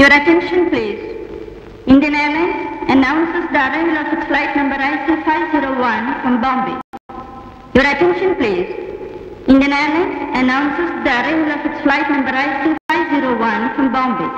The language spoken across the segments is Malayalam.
Your attention please. Indian Airlines announces the arrival of its flight number IC501 from Bombay. Your attention please. Indian Airlines announces the arrival of its flight number IC501 from Bombay.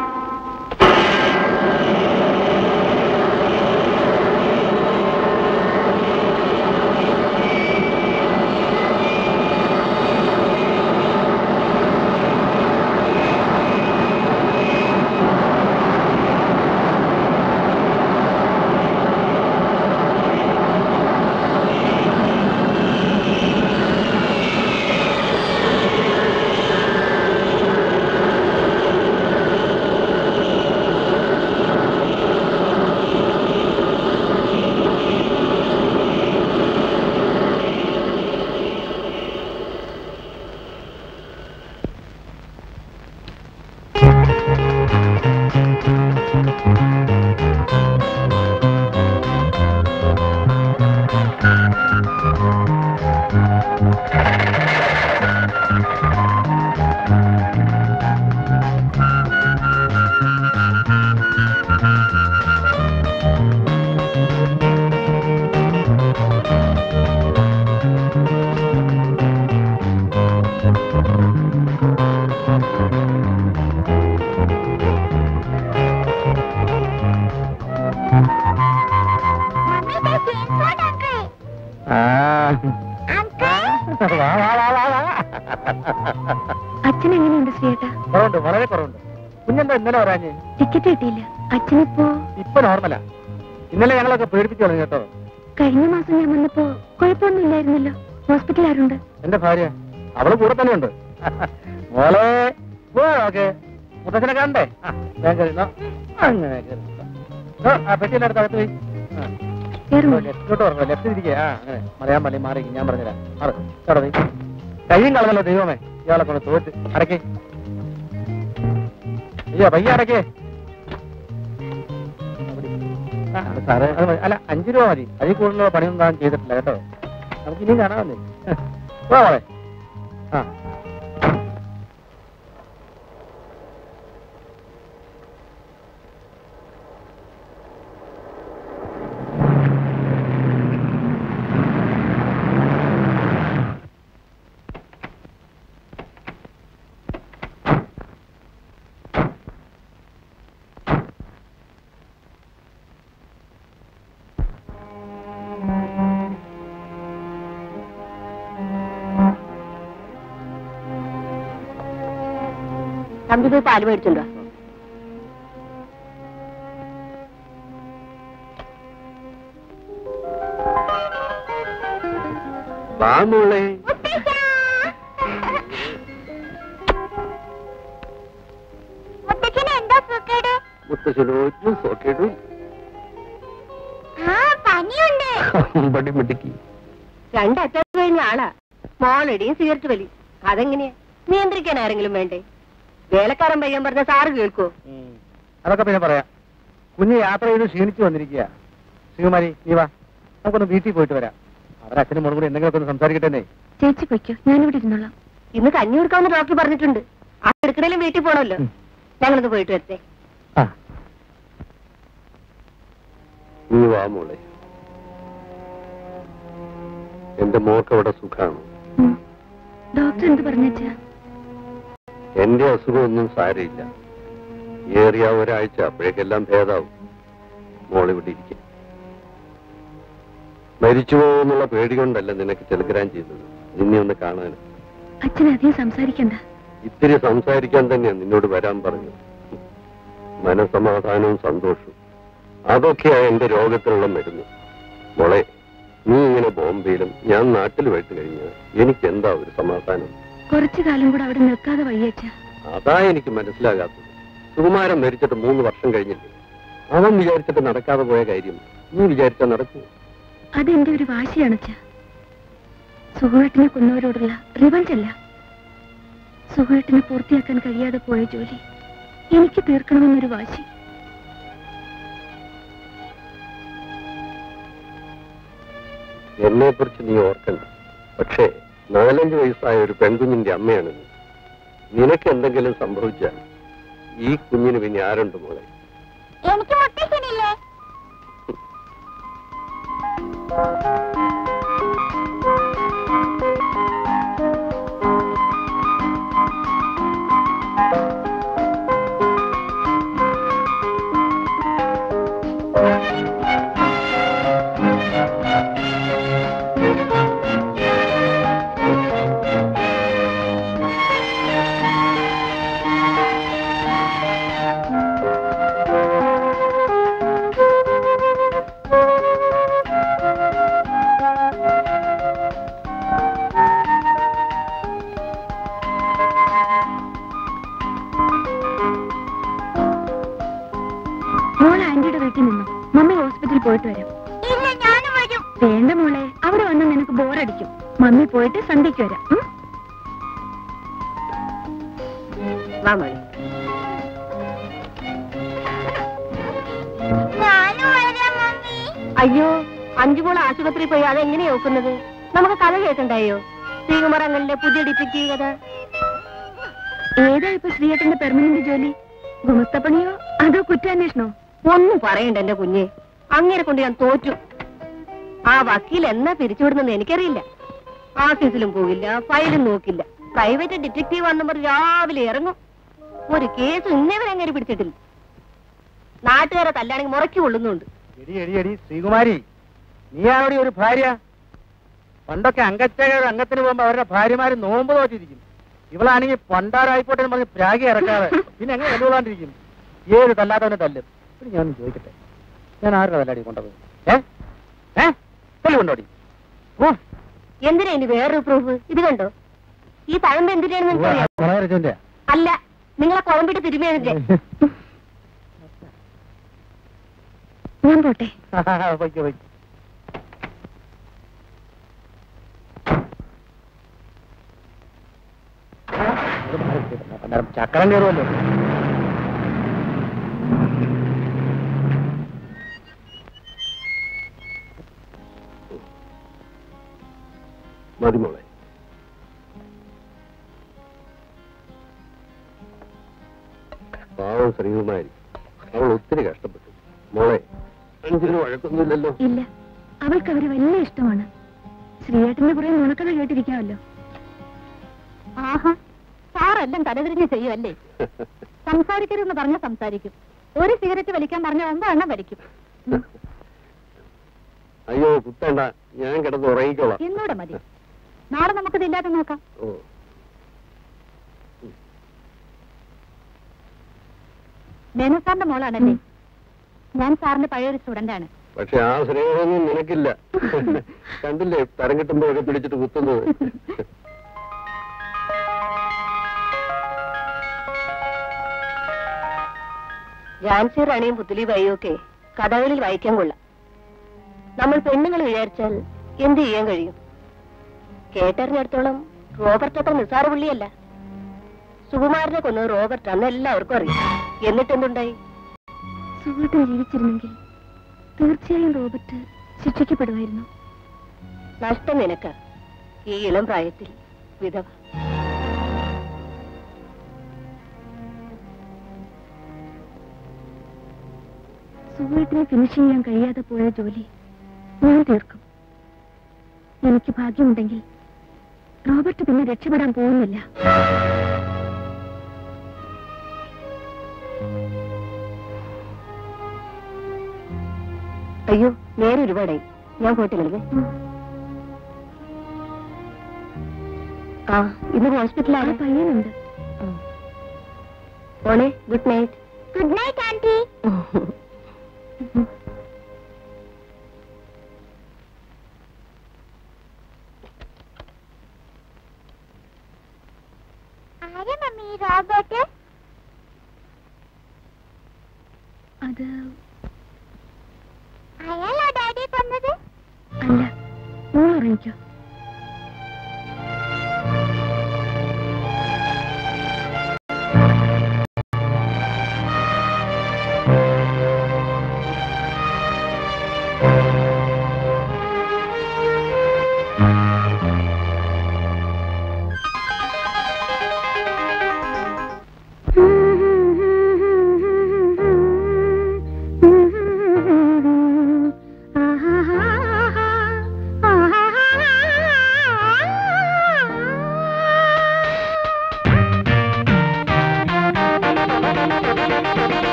അച്ഛനെങ്ങനെയുണ്ട് ശ്രീയേട്ടാ? കുറവുണ്ട്, വളരെ കുറവുണ്ട്. കുഞ്ഞെന്താ ഇന്നലെ വരാഞ്ഞ്? ടിക്കറ്റ് കിട്ടിയില്ല. അച്ഛനിപ്പോ ഇപ്പൊ നോർമലാ. ഇന്നലെ ഞങ്ങളൊക്കെ പേടിപ്പിച്ചു തുടങ്ങി കേട്ടോ. കഴിഞ്ഞ മാസം ഞാൻ വന്നപ്പോ കുഴപ്പമൊന്നും ഇല്ലായിരുന്നല്ലോ. ഹോസ്പിറ്റലിൽ ആരുണ്ട്? എന്റെ ഭാര്യ, അവള് കൂടെ തന്നെ ഉണ്ട്. മോളെ ഓക്കെ മുത്തച്ഛനെ കാണണ്ടേ? അങ്ങനെ പെട്ടിയെല്ലാം അടുത്ത് അകത്ത് പോയി ലെഫ്റ്റിലോട്ട് പറഞ്ഞു. ലെഫ്റ്റ് ഇരിക്കുക. അങ്ങനെ മലയാൻ മല്ലി മാറി ഞാൻ പറഞ്ഞുതരാം. മാറി കയ്യും കളഞ്ഞല്ലോ ദൈവമേ. ഇയാളെ കൊണ്ട് തോറ്റ് അടക്കേ. അയ്യോ പയ്യ അടക്കേ. സാറേ അല്ല 5 രൂപ മതി. അതിൽ കൂടുതലുള്ള പണിയൊന്നും താൻ ചെയ്തിട്ടില്ല കേട്ടോ. നമുക്ക് ഇനിയും കാണാമല്ലേ? മോളെ തമ്പി പോയി പാല് മേടിച്ചുണ്ടോ? വാമോളെ. മുത്തശ്ശനോ സോക്കേടും മിടുക്കി. രണ്ടറ്റ കഴിഞ്ഞ ആളാ. മോളടിയും സിഗരറ്റ് വലി. അതെങ്ങനെയാ നിയന്ത്രിക്കാൻ ആരെങ്കിലും വേണ്ടേ? വേലക്കാരൻ പയ്യൻ പറഞ്ഞ സാറ് കേൾക്കോ? അതൊക്കെ പിന്നെ പറയാം. കുഞ്ഞ് യാത്ര ചെയ്ത് ക്ഷീണിച്ചു വന്നിരിക്കുക. ശ്രീകുമാരി നീ വാ, നമുക്കൊന്ന് വീട്ടിൽ പോയിട്ട് വരാം. അവരച്ഛനും മോളും കൂടി എന്തെങ്കിലുമൊക്കെ ഒന്ന് സംസാരിക്കട്ടെ. ചേച്ചി പൊയ്ക്കോ, ഞാനിവിടെ ഇരുന്നോളാം. ഇന്ന് കഞ്ഞി കൊടുക്കാമെന്ന് ഡോക്ടർ പറഞ്ഞിട്ടുണ്ട്. ആ എടുക്കണേലും വീട്ടിൽ പോണല്ലോ. ഞങ്ങളൊന്ന് പോയിട്ട് വരട്ടെ. നീ വാ മോളെ. എന്റെ മോൾക്ക് അവിടെ സുഖാണ്. ഡോക്ടർ എന്ത് പറഞ്ഞാ? എന്റെ അസുഖമൊന്നും സാരയില്ല. ഏറിയ ഒരാഴ്ച, അപ്പോഴേക്കെല്ലാം ഭേദാവും. മോളിവിടെ ഇരിക്കും. മരിച്ചു പോകുന്നുള്ള പേടി കൊണ്ടല്ല നിനക്ക് ടെലിഗ്രാം ചെയ്തത്, നിന്നെ ഒന്ന് കാണാൻ. അച്ഛൻ അധികം സംസാരിക്കണ്ട. ഇത്തിരി സംസാരിക്കാൻ തന്നെയാ നിന്നോട് വരാൻ പറഞ്ഞു. മനസമാധാനവും സന്തോഷവും അതൊക്കെയാ എന്റെ രോഗത്തിനുള്ള മരുന്ന്. മോളെ, നീ ഇങ്ങനെ ബോംബെയിലും ഞാൻ നാട്ടിലുമായിട്ട് കഴിഞ്ഞാൽ എനിക്ക് എന്താ ഒരു സമാധാനം? കുറച്ചു കാലം കൂടെ അവിടെ നിൽക്കാതെ വയ്യച്ച. അതാ എനിക്ക് മനസ്സിലാകാത്തത്. സുകുമാരൻ മരിച്ചിട്ട് 3 വർഷം കഴിഞ്ഞില്ലേ? അവൻ വിചാരിച്ചിട്ട് നടക്കാതെ പോയ കാര്യം നീ വിചാരിച്ചാൽ നടക്കൂ? അതെന്റെ ഒരു വാശിയാണച്ച. സുഖേട്ടിനെ കൊന്നവരോടുള്ള റിവഞ്ച് അല്ല. സുഖേട്ടിനെ പൂർത്തിയാക്കാൻ കഴിയാതെ പോയ ജോലി എനിക്ക് തീർക്കണമെന്നൊരു വാശി. എന്നെ കുറിച്ച് നീ ഓർക്കണ്ട. പക്ഷേ 4-5 വയസ്സായ ഒരു പെൺകുഞ്ഞിന്റെ അമ്മയാണ് നീ. നിനക്ക് എന്തെങ്കിലും സംഭവിച്ചാൽ ഈ കുഞ്ഞിന് പിന്നെ ആരുണ്ട് മോളെ? എനിക്ക് മുത്തശ്ശനില്ലേ? പോയിട്ട് വരാം. വേണ്ട മോളെ, അവിടെ വന്ന് നിനക്ക് ബോറടിക്കും. മമ്മി പോയിട്ട് സന്ധ്യയ്ക്ക് വരാം. അയ്യോ, 5 മോൾ ആശുപത്രിയിൽ പോയി അതെങ്ങനെയാ നോക്കുന്നത്? നമുക്ക് കഥ കേൾക്കണ്ടായോ? ശ്രീകുമാരങ്ങളുടെ പുതിയ ഡിറ്റക്റ്റീവ് കഥ. ഏതാ ഇപ്പൊ ശ്രീയേട്ടന്റെ പെർമനന്റ് ജോലി? ഗുമസ്തപ്പണിയോ അതോ കുറ്റാന്വേഷണോ? ഒന്നും പറയണ്ട എന്റെ കുഞ്ഞെ, അങ്ങനെ കൊണ്ട് ഞാൻ തോറ്റു. ആ വക്കീൽ എന്നാ പിരിച്ചുവിടുന്നെന്ന് എനിക്കറിയില്ല. ഓഫീസിലും പോകില്ല, ഫയലും നോക്കില്ല. പ്രൈവറ്റ് ഡിറ്റക്റ്റീവ് നമ്പർ രാവിലെ ഇറങ്ങും. ഒരു കേസ് ഇന്നേവരെ അങ്ങനെ പിടിച്ചിട്ടില്ല. നാട്ടുകാരെ തല്ലാണെങ്കിൽ മുറക്കി കൊള്ളുന്നുണ്ട്. ശ്രീകുമാരി, നീയാണോടി ഒരു ഭാര്യ? പണ്ടൊക്കെ അംഗത്തിന് പോകുമ്പോ അവരുടെ ഭാര്യമാര് നോമ്പ് തോറ്റിരിക്കും. ഇവളാണെങ്കിൽ പണ്ടാരായിപ്പോട്ടെ എന്ന് പറഞ്ഞ് പ്രാഗി ഇറക്കാതെ പിന്നെ എങ്ങനെ തല്ലുകൊള്ളാണ്ടിരിക്കും? ഏത് തല്ലാത്തവനെ തല്ലും. ഞാൻ ചോദിക്കട്ടെ, ഞാൻ ആരുടെ തല്ലാടി കൊണ്ടത്? കൊണ്ടോടി എന്തിനാ ഇനി വേറൊരു പ്രൂഫ്? ഇത് കണ്ടോ? ഈ തഴമ്പ് എന്തിനാണെന്ന് അല്ല, നിങ്ങളെ കുഴമ്പിട്ട് തിരുമിയതിന്റെ. ഞാൻ പോട്ടെ. ചക്രം കയറുമല്ലോ. മതി മോളെ. പാവം ശ്രീകുമാരി, അവൾ ഒത്തിരി കഷ്ടപ്പെട്ടു. മോളെ, അഞ്ചിന് വഴക്കൊന്നുമില്ലല്ലോ? ഇല്ല, അവൾക്ക് അവര് വലിയ ഇഷ്ടമാണ്. ശ്രീയേട്ടന്റെ കുറെ നുണക്കഥ കേട്ടിരിക്കാമല്ലോ. ആഹാ, സാറെല്ലാം തലതിരിഞ്ഞ് ചെയ്യുമല്ലേ? സംസാരിക്കരുതെന്ന് പറഞ്ഞ സംസാരിക്കും. ഒരു സിഗരറ്റ് വലിക്കാൻ പറഞ്ഞ 9 എണ്ണം വലിക്കും. അയ്യോ കുത്തണ്ട, ഞാൻ കിടന്ന് ഉറങ്ങിക്കോളാം. എന്നോടെ മതി. നാളെ നമുക്കിത് ഇല്ലാതെ നോക്കാം. മേനോ സാറിന്റെ മോളാണല്ലേ? ഞാൻ സാറിന്റെ പഴയൊരു സ്റ്റുഡന്റ് ആണ്. പക്ഷെ ആ സ്നേഹമൊന്നും നിനക്കില്ല. കണ്ടില്ലേ തരം കിട്ടുമ്പോഴൊക്കെ പിടിച്ചിട്ട് കുത്തുന്നത്. ഝാൻസി റാണിയും പുത്തലി ബായിയും ഒക്കെ കഥകളിൽ വായിക്കാൻ കൊള്ളാം. നമ്മൾ പെണ്ണുങ്ങൾ വിചാരിച്ചാൽ എന്ത് ചെയ്യാൻ കഴിയും? കേട്ടറിഞ്ഞിടത്തോളം റോബർട്ട് അത്ര നിസ്സാര പുള്ളിയല്ല. സുകുമാരനെ കൊന്നത് റോബർട്ട് അന്ന് എല്ലാവർക്കും അറിയാം. എന്നിട്ടെന്തുണ്ടായി? സുഹൃത്ത് ജീവിച്ചിരുന്നെങ്കിൽ തീർച്ചയായും റോബർട്ട് ശിക്ഷിക്കപ്പെടുമായിരുന്നു. നഷ്ടം നിനക്ക്, ഈ ഇളം പ്രായത്തിൽ വിധവ. സുഹൃത്തിനെ ഫിനിഷ് ചെയ്യാൻ കഴിയാതെ പോയ ജോലി ഞാൻ തീർക്കും. എനിക്ക് ഭാഗ്യമുണ്ടെങ്കിൽ റോബർട്ട് പിന്നെ രക്ഷപ്പെടാൻ പോകുന്നില്ല. അയ്യോ, നേരെ ഒരുപാടായി. ഞാൻ പോയിട്ട് കളിവേ. ആ, ഇന്ന് ഹോസ്പിറ്റലാണ്. പയ്യനുണ്ട്. മോളെ, good night. Good night aunty. ആരാ മമ്മി റോബർട്ട്? അത് അയാളാ ഡാഡി തന്നത്? അല്ല, മോൾ അറിയിക്കോ.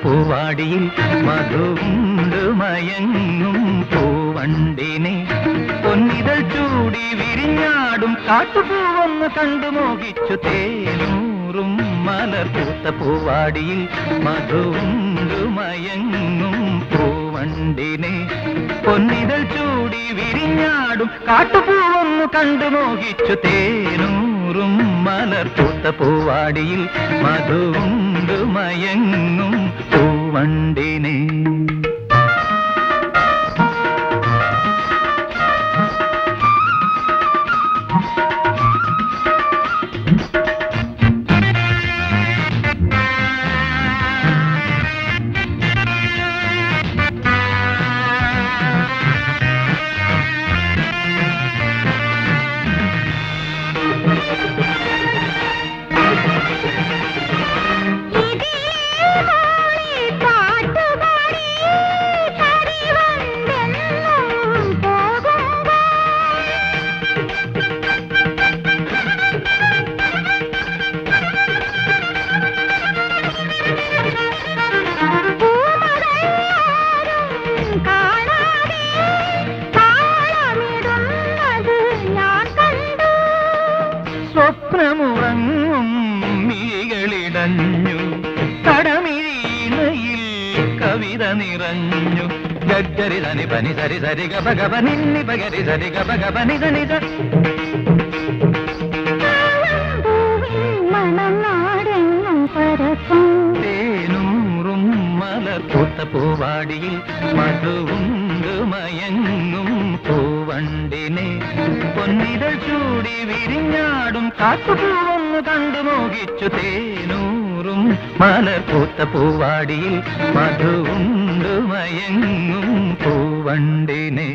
പൂവാടിയിൽ മധുണ്ട് മയങ്ങും പൂവണ്ടിനെ പൊന്നിതൾ ചൂടി വിരിഞ്ഞാടും കാട്ടുപൂവൊന്ന് കണ്ടു മോഹിച്ചു. തേനൂറും മലർപൂത്ത പൂവാടിയിൽ മധുണ്ട് മയങ്ങും പൂവണ്ടിനെ പൊന്നിതൾ ചൂടി വിരിഞ്ഞാടും കാട്ടുപൂവൊന്ന് കണ്ടു മോഹിച്ചു. തേനൂറും മലർപൂത്ത പൂവാടിയിൽ മധുണ്ട് മയങ്ങും പൂവണ്ടിനെ. സ്വപ്നമുറങ്ങും മിഴികളിടഞ്ഞു, കടമിഴിയിൽ കവിത നിറഞ്ഞു. ഗരി ധനി പനി സരി സരി ഗപ ഗപ നിന്നി പകരി സരി ഗപ ഗപ നിധ നിധ. തേനൂറും മലർപൂത്ത പൂവാടിയിൽ മധുണ്ട് മയങ്ങും പൂവണ്ടിനെ പൊന്നിതൾ ചൂടി വിരിഞ്ഞാടും കാട്ടുപൂവൊന്ന് കണ്ടു മോഹിച്ചു. തേനൂറും മലർപൂത്ത പൂവാടിയിൽ മധുണ്ട് മയങ്ങും പൂവണ്ടിനെ.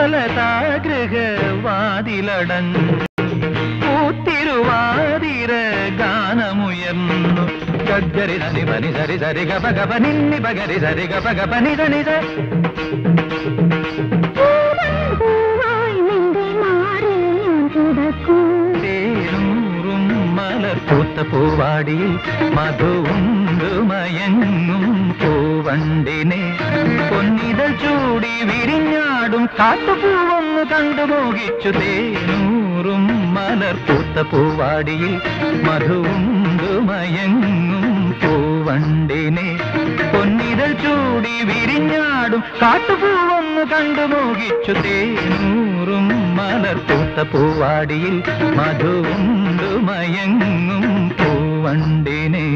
സുഖലതാഗൃഹവാതിലടഞ്ഞു പൂത്തിരുവാതിര ഗാനമുയർന്നു ഗഗ്ഗരി ധനി പനി സരി സരി ഗപ ഗപ നിന്നി പകരി സരി ഗപ ഗപ നിധ നിധ തേനൂറും മലർപ്പൂത്ത പൂവാടിയിൽ മധുവുണ്ടു മയങ്ങും പൂവണ്ടിനെ പൊന്നിതൾ ചൂടി വിരിഞ്ഞാടും കാട്ടുപൂവൊന്നു കണ്ടു മോഹിച്ചു തേനൂറും മലർപ്പൂത്ത പൂവാടിയിൽ മധുവുണ്ടു മയങ്ങും പൂവണ്ടിനെ പൊന്നിതൾ ചൂടി വിരിഞ്ഞാടും കാട്ടുപൂവൊന്നു കണ്ടു മോഹിച്ചു തേനൂറും മലർപ്പൂത്ത പൂവാടിയിൽ മധുവുണ്ടു മയങ്ങും പൂവണ്ടിനെ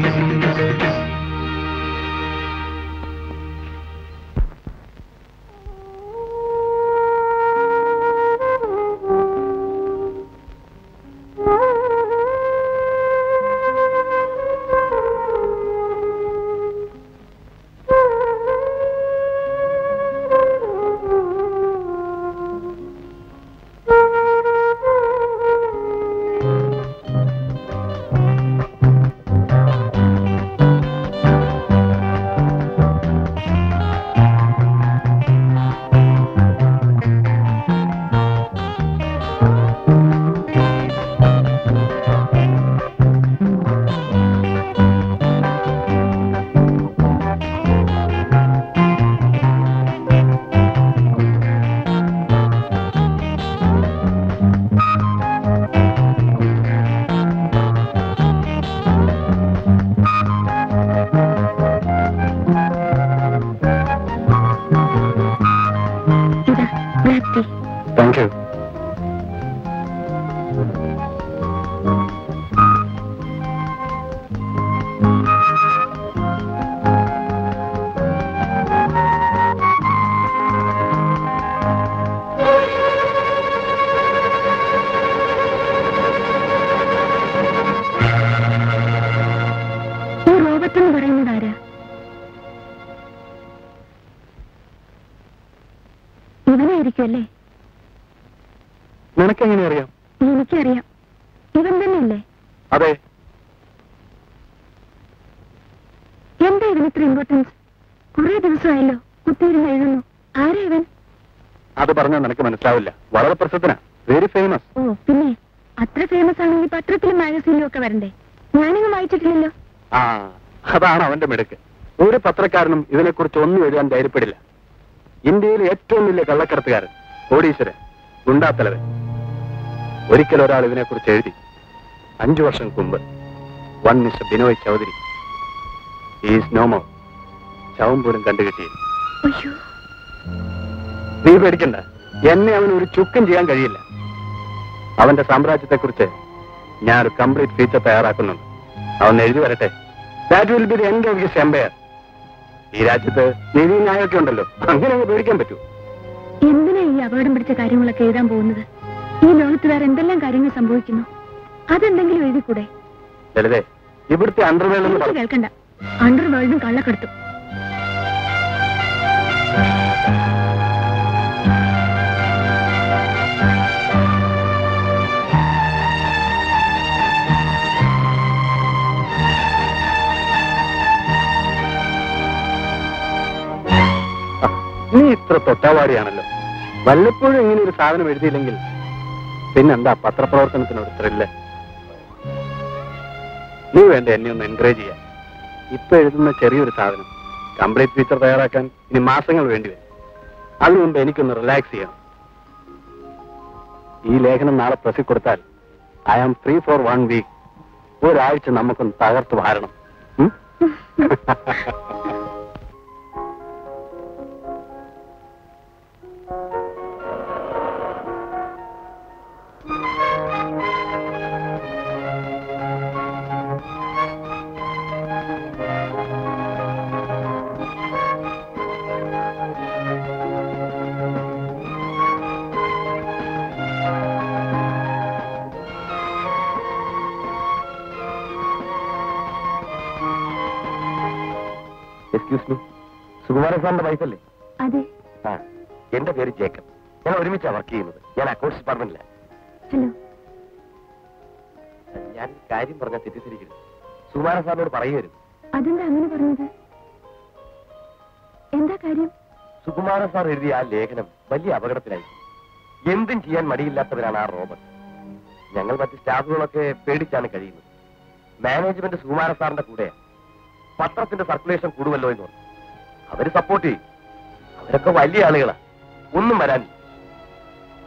നിനക്കെങ്ങനെ അറിയാം? എനിക്കറിയാം. ഇവൻ തന്നെയല്ലേ? അതെ. എന്താ ഇതിന് ഇത്ര ഇമ്പോർട്ടൻസ്? കുറെ ദിവസമായല്ലോ കുത്തിയിരുന്ന് എഴുതുന്നു. ആരാ ഇവൻ? അത് പറഞ്ഞാൽ നിനക്ക് മനസ്സിലാവില്ല. വളരെ പ്രസിദ്ധനാ, വെരി ഫേമസ്. ഓ പിന്നെ അത്ര ഫേമസ് ആണെങ്കിൽ പത്രത്തിലും മാഗസീനിലും ഒക്കെ വരണ്ടേ? ഞാനിങ്ങ് വായിച്ചിട്ടില്ലല്ലോ. ആ, അതാണ് അവന്റെ മിടുക്ക്. ഒരു പത്രക്കാരനും ഇതിനെക്കുറിച്ച് ഒന്നും എഴുതാൻ ധൈര്യപ്പെടില്ല. ഇന്ത്യയിലെ ഏറ്റവും വലിയ കള്ളക്കടത്തുകാരൻ, കോടീശ്വരൻ, ഗുണ്ടാത്തലവൻ. ഒരിക്കൽ ഒരാൾ ഇതിനെക്കുറിച്ച് എഴുതി. 5 വർഷം മുമ്പ്. One mister Binoy Chaudhary. Is no more. ശവം പോലും കണ്ടുകിട്ടിയില്ല. നീ പേടിക്കണ്ട, എന്നെ അവന് ഒരു ചുക്കും ചെയ്യാൻ കഴിയില്ല. അവന്റെ സാമ്രാജ്യത്തെക്കുറിച്ച് ഞാനൊരു കംപ്ലീറ്റ് ഫീച്ചർ തയ്യാറാക്കുന്നുണ്ട്. അവൻ എഴുതി വരട്ടെ. That will be the end of his empire. ഈ രാജ്യത്ത് നീതി ന്യായമൊക്കെ ഉണ്ടല്ലോ, അങ്ങനെ അങ്ങ് പേടിക്കാൻ പറ്റൂ. എന്തിനാ ഈ അപകടം പിടിച്ച കാര്യങ്ങളൊക്കെ എഴുതാൻ പോകുന്നത്? ഈ ലോകത്ത് വേറെ എന്തെല്ലാം കാര്യങ്ങൾ സംഭവിക്കുന്നു, അതെന്തെങ്കിലും എഴുതിക്കൂടെ? ലളിതേ, ഇവിടുത്തെ അണ്ടർവേൾഡ് കേൾക്കണ്ട. അണ്ടർവേൾഡും കള്ളക്കടത്തും. നീ ഇത്ര തൊട്ടാവാടിയാണല്ലോ. വല്ലപ്പോഴും ഇങ്ങനെ ഒരു സാധനം എഴുതിയില്ലെങ്കിൽ പിന്നെന്താ പത്രപ്രവർത്തനത്തിനൊരു ത്രില്ല്? നീ വേണ്ട എന്നെ ഒന്ന് എൻകറേജ് ചെയ്യാൻ. ഇപ്പൊ എഴുതുന്ന ചെറിയൊരു സാധനം കംപ്ലീറ്റ് ഫീച്ചർ തയ്യാറാക്കാൻ ഇനി മാസങ്ങൾ വേണ്ടിവരും. അതിനു മുമ്പ് എനിക്കൊന്ന് റിലാക്സ് ചെയ്യണം. ഈ ലേഖനം നാളെ പ്രസിൽ കൊടുത്താൽ I am free for 1 week. ഒരാഴ്ച നമുക്കൊന്ന് തകർത്ത് വാരണം. എക്സ്ക്യൂസ് മീ, സുകുമാരൻ സാറിന്റെ വൈഫല്ലേ? അതെ. ആ, എന്റെ പേര് ജേക്കബ്. ഞാൻ ഒരുമിച്ചാണ് വർക്ക് ചെയ്യുന്നത്. ഞാൻ അക്കൗണ്ട്സ് ഡിപ്പാർട്ട്മെന്റിലാണ്. ഹലോ. ഞാൻ കാര്യം പറഞ്ഞാൽ തെറ്റിദ്ധരിക്കരുത്. സുകുമാരൻ സാറിനോട് പറയുമായിരുന്നു. അതെന്താ അങ്ങനെ പറഞ്ഞത്? എന്താ കാര്യം? സുകുമാരൻ സാർ എഴുതിയ ആ ലേഖനം വലിയ അപകടത്തിലായി. എന്തും ചെയ്യാൻ മടിയില്ലാത്തവരാണ് ആ റോബർട്ട്. ഞങ്ങൾ മറ്റ് സ്റ്റാഫുകളൊക്കെ പേടിച്ചാണ് കഴിയുന്നത്. മാനേജ്മെന്റ് സുകുമാരൻ സാറിന്റെ കൂടെയാണ്. പത്രത്തിന്റെ സർക്കുലേഷൻ കൂടുമല്ലോ എന്ന് പറഞ്ഞു. അവര് സപ്പോർട്ട് ചെയ്യും. അവരൊക്കെ വലിയ ആളുകളാണ്. ഒന്നും വരാനില്ല.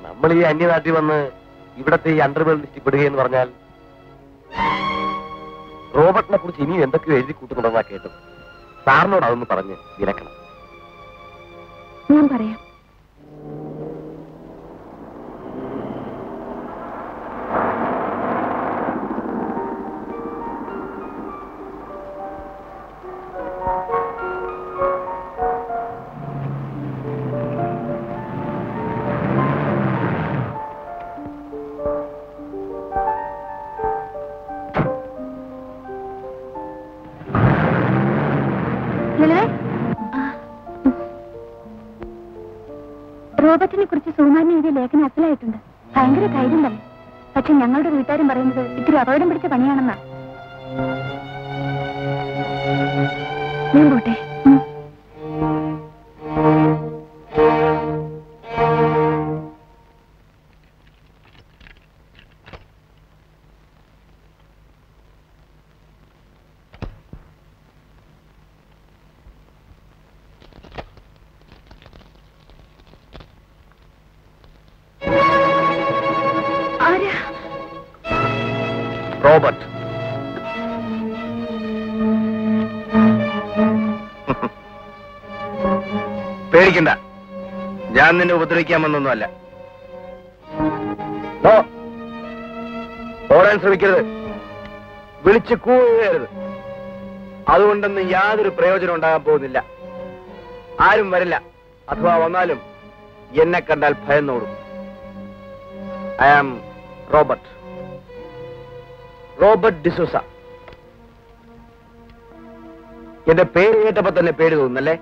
നമ്മൾ ഈ അന്യനാട്ടിൽ വന്ന് ഇവിടത്തെ ഈ അണ്ടർവേൾഡ് ലിസ്റ്റിൽ പെടുകയെന്ന് പറഞ്ഞാൽ റോബർട്ടിനെ കുറിച്ച് ഇനിയും എന്തൊക്കെയോ എഴുതി കൂട്ടുന്നുണ്ടെന്നാ കേട്ടത്. സാറിനോട് അതൊന്ന് പറഞ്ഞ് വിലക്കണം. ഞാൻ പറയാം. റോബർട്ടിനെ കുറിച്ച് സുകുമാരൻ എഴുതിയ ലേഖനം അസലായിട്ടുണ്ട്. ഭയങ്കര ധൈര്യം തന്നെ. പക്ഷെ ഞങ്ങളുടെ വീട്ടുകാരും പറയുന്നത് ഇത്തിരി അപകടം പിടിച്ച പണിയാണെന്നാ. ഞാൻ പോട്ടെ. റോബർട്ട്, പേടിക്കണ്ട. ഞാൻ നിന്നെ ഉപദ്രവിക്കാൻ വന്നൊന്നുമല്ല. ഓടാൻ ശ്രമിക്കരുത്. വിളിച്ച് കൂവരുത്. അതുകൊണ്ടൊന്നും യാതൊരു പ്രയോജനം ഉണ്ടാകാൻ പോകുന്നില്ല. ആരും വരില്ല. അഥവാ വന്നാലും എന്നെ കണ്ടാൽ ഭയന്നോടും. I am Robert. Robert D'Souza. എന്റെ പേര് കേട്ടപ്പോ തന്നെ പേര് തോന്നുന്നല്ലേ?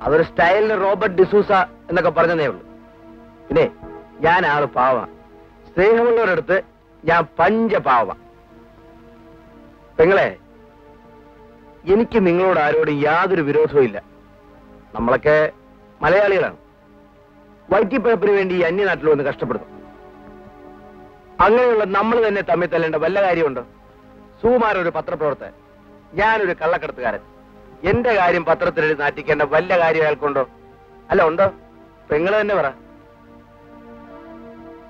അതൊരു സ്റ്റൈലിന് റോബർട്ട് ഡിസൂസ എന്നൊക്കെ പറഞ്ഞതേ ഉള്ളൂ. പിന്നെ ഞാൻ ആള് പാവ. സ്നേഹമുള്ളവരടുത്ത് ഞാൻ പഞ്ചപാവ. പെങ്ങളെ, എനിക്ക് നിങ്ങളോട് ആരോടും യാതൊരു വിരോധവും ഇല്ല. നമ്മളൊക്കെ മലയാളികളാണ്. വൈറ്റിപ്പഴപ്പിന് വേണ്ടി ഈ അന്യനാട്ടിൽ വന്ന് കഷ്ടപ്പെടുന്നു. അങ്ങനെയുള്ള നമ്മൾ തന്നെ തമ്മിൽ തല്ലേണ്ട വല്ല കാര്യമുണ്ടോ? സുകുമാരൻ ഒരു പത്രപ്രവർത്തകൻ, ഞാനൊരു കള്ളക്കടത്തുകാരൻ. എന്റെ കാര്യം പത്രത്തിലെഴുതി നാറ്റിക്കേണ്ട വല്ല കാര്യം അയാൾക്കുണ്ടോ? അല്ല, ഉണ്ടോ? പെങ്ങള് തന്നെ പറ.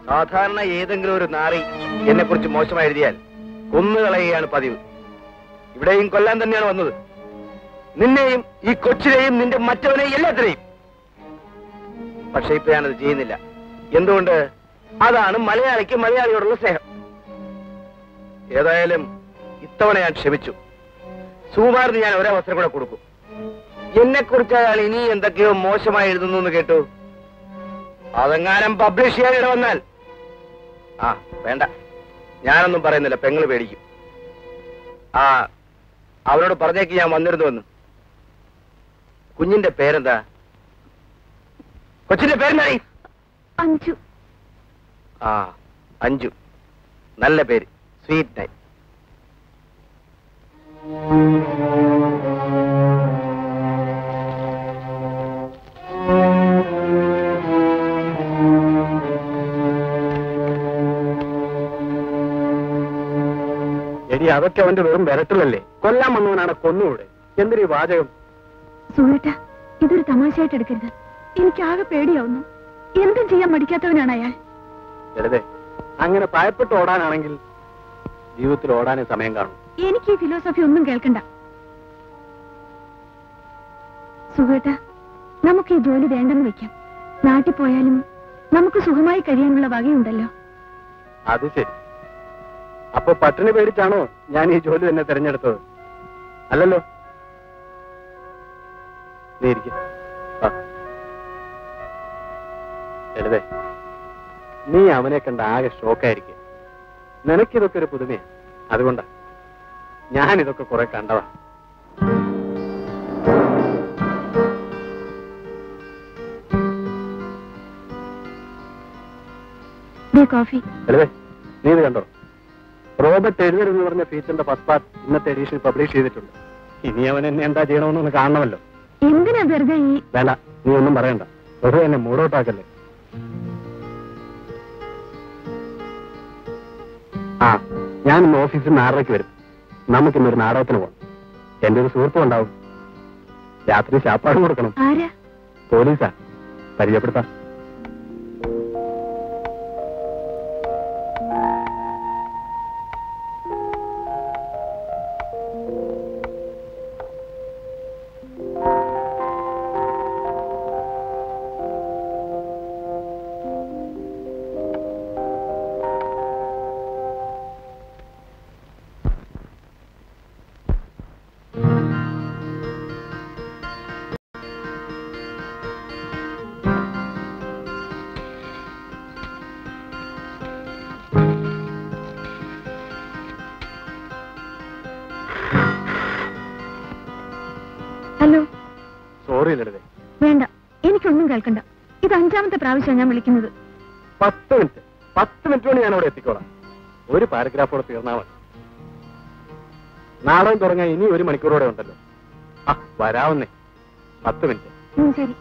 സാധാരണ ഏതെങ്കിലും ഒരു നാറി എന്നെ കുറിച്ച് മോശമായി എഴുതിയാൽ കൊന്നുകളയുകയാണ് പതിവ്. ഇവിടെയും കൊല്ലാൻ തന്നെയാണ് വന്നത്. നിന്നെയും ഈ കൊച്ചിനെയും നിന്റെ മറ്റവനെയും എല്ലാത്തിനെയും. പക്ഷെ ഇപ്പൊ ഞാനത് ചെയ്യുന്നില്ല. എന്തുകൊണ്ട്? അതാണ് മലയാളിക്ക് മലയാളിയോടുള്ള സ്നേഹം. ഏതായാലും ഇത്തവണ ഞാൻ ക്ഷമിച്ചു. സുകുമാരന് ഞാൻ ഒരവസരം കൂടെ കൊടുക്കും. എന്നെ കുറിച്ച് അയാൾ ഇനി എന്തൊക്കെയോ മോശമായി എഴുതുന്നു എന്ന് കേട്ടു. അതെങ്ങാനും പബ്ലിഷ് ചെയ്യാൻ ഇട വന്നാൽ വേണ്ട, ഞാനൊന്നും പറയുന്നില്ല. പെങ്ങള് പേടിക്കും. അവരോട് പറഞ്ഞേക്ക് ഞാൻ വന്നിരുന്നുവെന്ന്. കുഞ്ഞിന്റെ പേരെന്താ? കൊച്ചിന്റെ പേരെന്താ? അഞ്ജു. അഞ്ജു. നല്ല പേര്. Sweet night. എടി, അതൊക്കെ അവന്റെ വെറും വിരട്ടലല്ലേ? കൊല്ലാൻ വന്നവനാണ് കൊന്നുകൂടെ? എന്തൊരു വാചകം. സുഹൃത്ത, ഇതൊരു തമാശയായിട്ട് എടുക്കരുത്. എനിക്കാകെ പേടിയാവുന്നു. എന്തും ചെയ്യാൻ മടിക്കാത്തവനാണ് അയാൾ. വെറുതെ അങ്ങനെ ഭയപ്പെട്ട് ഓടാനാണെങ്കിൽ ജീവിതത്തിൽ ഓടാനേ സമയം കാണും. എനിക്ക് ഈ ഫിലോസഫി ഒന്നും കേൾക്കണ്ട. സുഹൃത്ത, നമുക്ക് ഈ ജോലി വേണ്ടെന്ന് വെക്കാം. നാട്ടിൽ പോയാലും നമുക്ക് സുഖമായി കഴിയാനുള്ള വകയുണ്ടല്ലോ. അത് ശരി. അപ്പൊ പട്ടിണി പേടിച്ചാണോ ഞാൻ ഈ ജോലി തന്നെ തിരഞ്ഞെടുത്തത്? അല്ലല്ലോ. നീ ഇരിക്ക. എഴുതേ, നീ അവനെ കണ്ട ആകെ ഷോക്കായിരിക്കും. നിനക്കിതൊക്കെ ഒരു പുതുമയാ. അതുകൊണ്ടാ. ഞാനിതൊക്കെ കുറെ കണ്ടതാ. കോഫി. നീ ഇത് കണ്ടോ? റോബർട്ട് എഴുതരുതെന്ന് പറഞ്ഞ ഫീച്ചറിന്റെ ഫസ്റ്റ് പാർട്ട് ഇന്നത്തെ എഡീഷൻ പബ്ലിഷ് ചെയ്തിട്ടുണ്ട്. ഇനി അവൻ എന്നെ എന്താ ചെയ്യണമെന്നൊന്ന് കാണണമല്ലോ. എന്തിനാ വെറുതെ ഈ വേണ്ട, നീ ഒന്നും പറയണ്ട. വെറുതെ എന്നെ മൂടോട്ടാക്കല്ലേ. ആ, ഞാൻ ഇന്ന് ഓഫീസിൽ നിന്ന് 6:30 വരും. നമുക്കിന്നൊരു നാടകത്തിന് പോകണം. എന്റെ ഒരു സുഹൃത്തും ഉണ്ടാവും. രാത്രി ശാപ്പാടും കൊടുക്കണം. ആരാ? പോലീസാ, പരിചയപ്പെടുത്താം. ഹലോ. സോറി ലളിതേ. വേണ്ട, എനിക്കൊന്നും കേൾക്കണ്ട. ഇത് 5ാമത്തെ പ്രാവശ്യമാണ് ഞാൻ വിളിക്കുന്നത്. 10 മിനിറ്റ് കൊണ്ട് ഞാൻ അവിടെ എത്തിക്കോളാം. ഒരു പാരഗ്രാഫോടെ തീർന്നാ മതി. നാടകം തുടങ്ങാൻ ഇനി 1 മണിക്കൂറോടെ ഉണ്ടല്ലോ. ആ, വരാവുന്നേ. 10 മിനിറ്റ്. ശരി.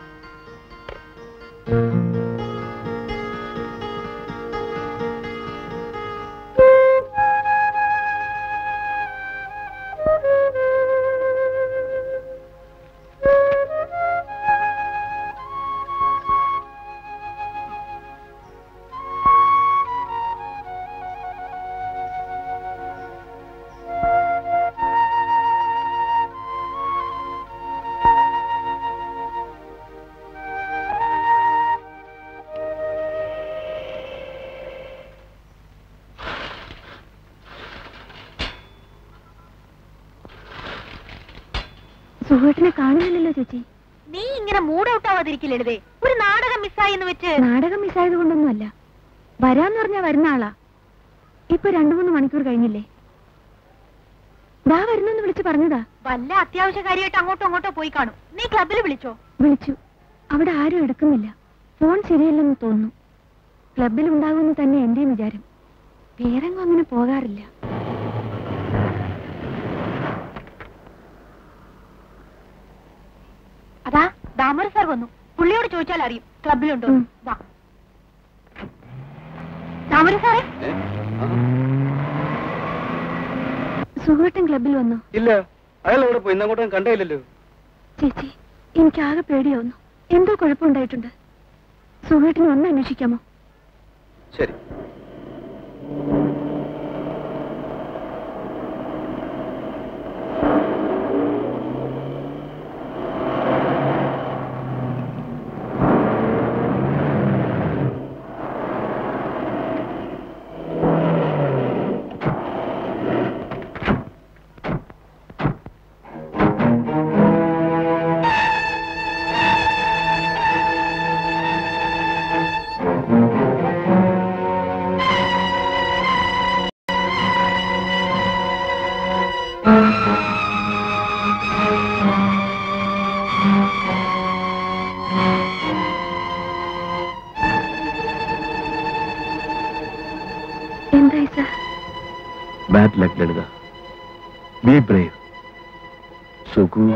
സുഹൃത്തിനെ കാണുന്നില്ലല്ലോ ചേച്ചി. നീ ഇങ്ങനെ മൂഡ് ഔട്ട് ആവാതിരിക്കില്ലേ? ഒരു നാടകം മിസ്സായി എന്ന് വെച്ച്. നാടകം മിസ്സായത് കൊണ്ടൊന്നുമല്ല. വരാന്ന് പറഞ്ഞാ വരുന്ന ആളാ. ഇപ്പൊ 2-3 മണിക്കൂർ കഴിഞ്ഞില്ലേ? ദാ വരുന്നെന്ന് വിളിച്ചു പറഞ്ഞതാ. വല്ല അത്യാവശ്യ കാര്യമായിട്ട് അങ്ങോട്ടോ പോയി കാണും. നീ ക്ലബിൽ വിളിച്ചോ? വിളിച്ചു. അവിടെ ആരും എടുക്കുന്നില്ല. ഫോൺ ശരിയല്ലെന്ന് തോന്നുന്നു. ക്ലബിൽ ഉണ്ടാകുമെന്ന് തന്നെ എന്റെയും വിചാരം. വേറെങ്ങും അങ്ങനെ പോകാറില്ല. അതാ ദാമോദർ സാർ വന്നു. പുള്ളിയോട് ചോദിച്ചാൽ അറിയും ക്ലബിലുണ്ടോ. ദാമോദർ സാറേ. സുഹൃത്തും ക്ലബിൽ വന്നു. ഇല്ല, അയാൾ അവിടെ പോയി. ഇന്നങ്ങോട്ടും കണ്ടേയില്ലല്ലോ. ചേച്ചി, എനിക്കാകെ പേടിയാവുന്നു. എന്തോ കുഴപ്പമുണ്ടായിട്ടുണ്ട്. സുഹൃത്തിനെ ഒന്ന് അന്വേഷിക്കാമോ? ശരി. Bad luck, Lalita. Be brave. Sugu.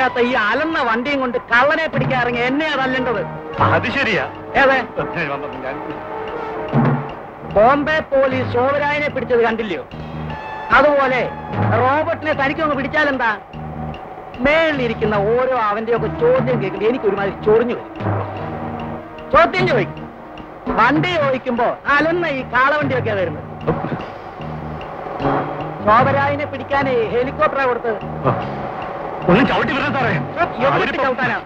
വൃത്തിയില്ലാത്ത ഈ അലന്ന വണ്ടിയും കൊണ്ട് കള്ളനെ പിടിക്കാൻ ഇറങ്ങി എന്നെ അതല്ലേണ്ടത്. അത് ശരിയാ. ഏതെ ബോംബെ പോലീസ് ശോഭരായനെ പിടിച്ചത് കണ്ടില്ലയോ? അതുപോലെ റോബർട്ടിനെ തനിക്കൊന്ന് പിടിച്ചാലെന്താ? മേളിലിരിക്കുന്ന ഓരോ അവന്റെയൊക്കെ ചോദ്യം കേൾക്കുമ്പോൾ എനിക്കൊരുമാതിരി ചൊറിഞ്ഞു വരും. ചോദ്യം ചോദിക്കും. വണ്ടി ചോദിക്കുമ്പോ അലന്ന ഈ കാളവണ്ടിയൊക്കെയാ വരുന്നത്. ശോഭരായനെ പിടിക്കാനേ ഹെലികോപ്റ്ററാ കൊടുത്തത്. ഒന്നും ചവിട്ടി വരാൻ സാറേ. എവിടെ ചവിട്ടാനാ?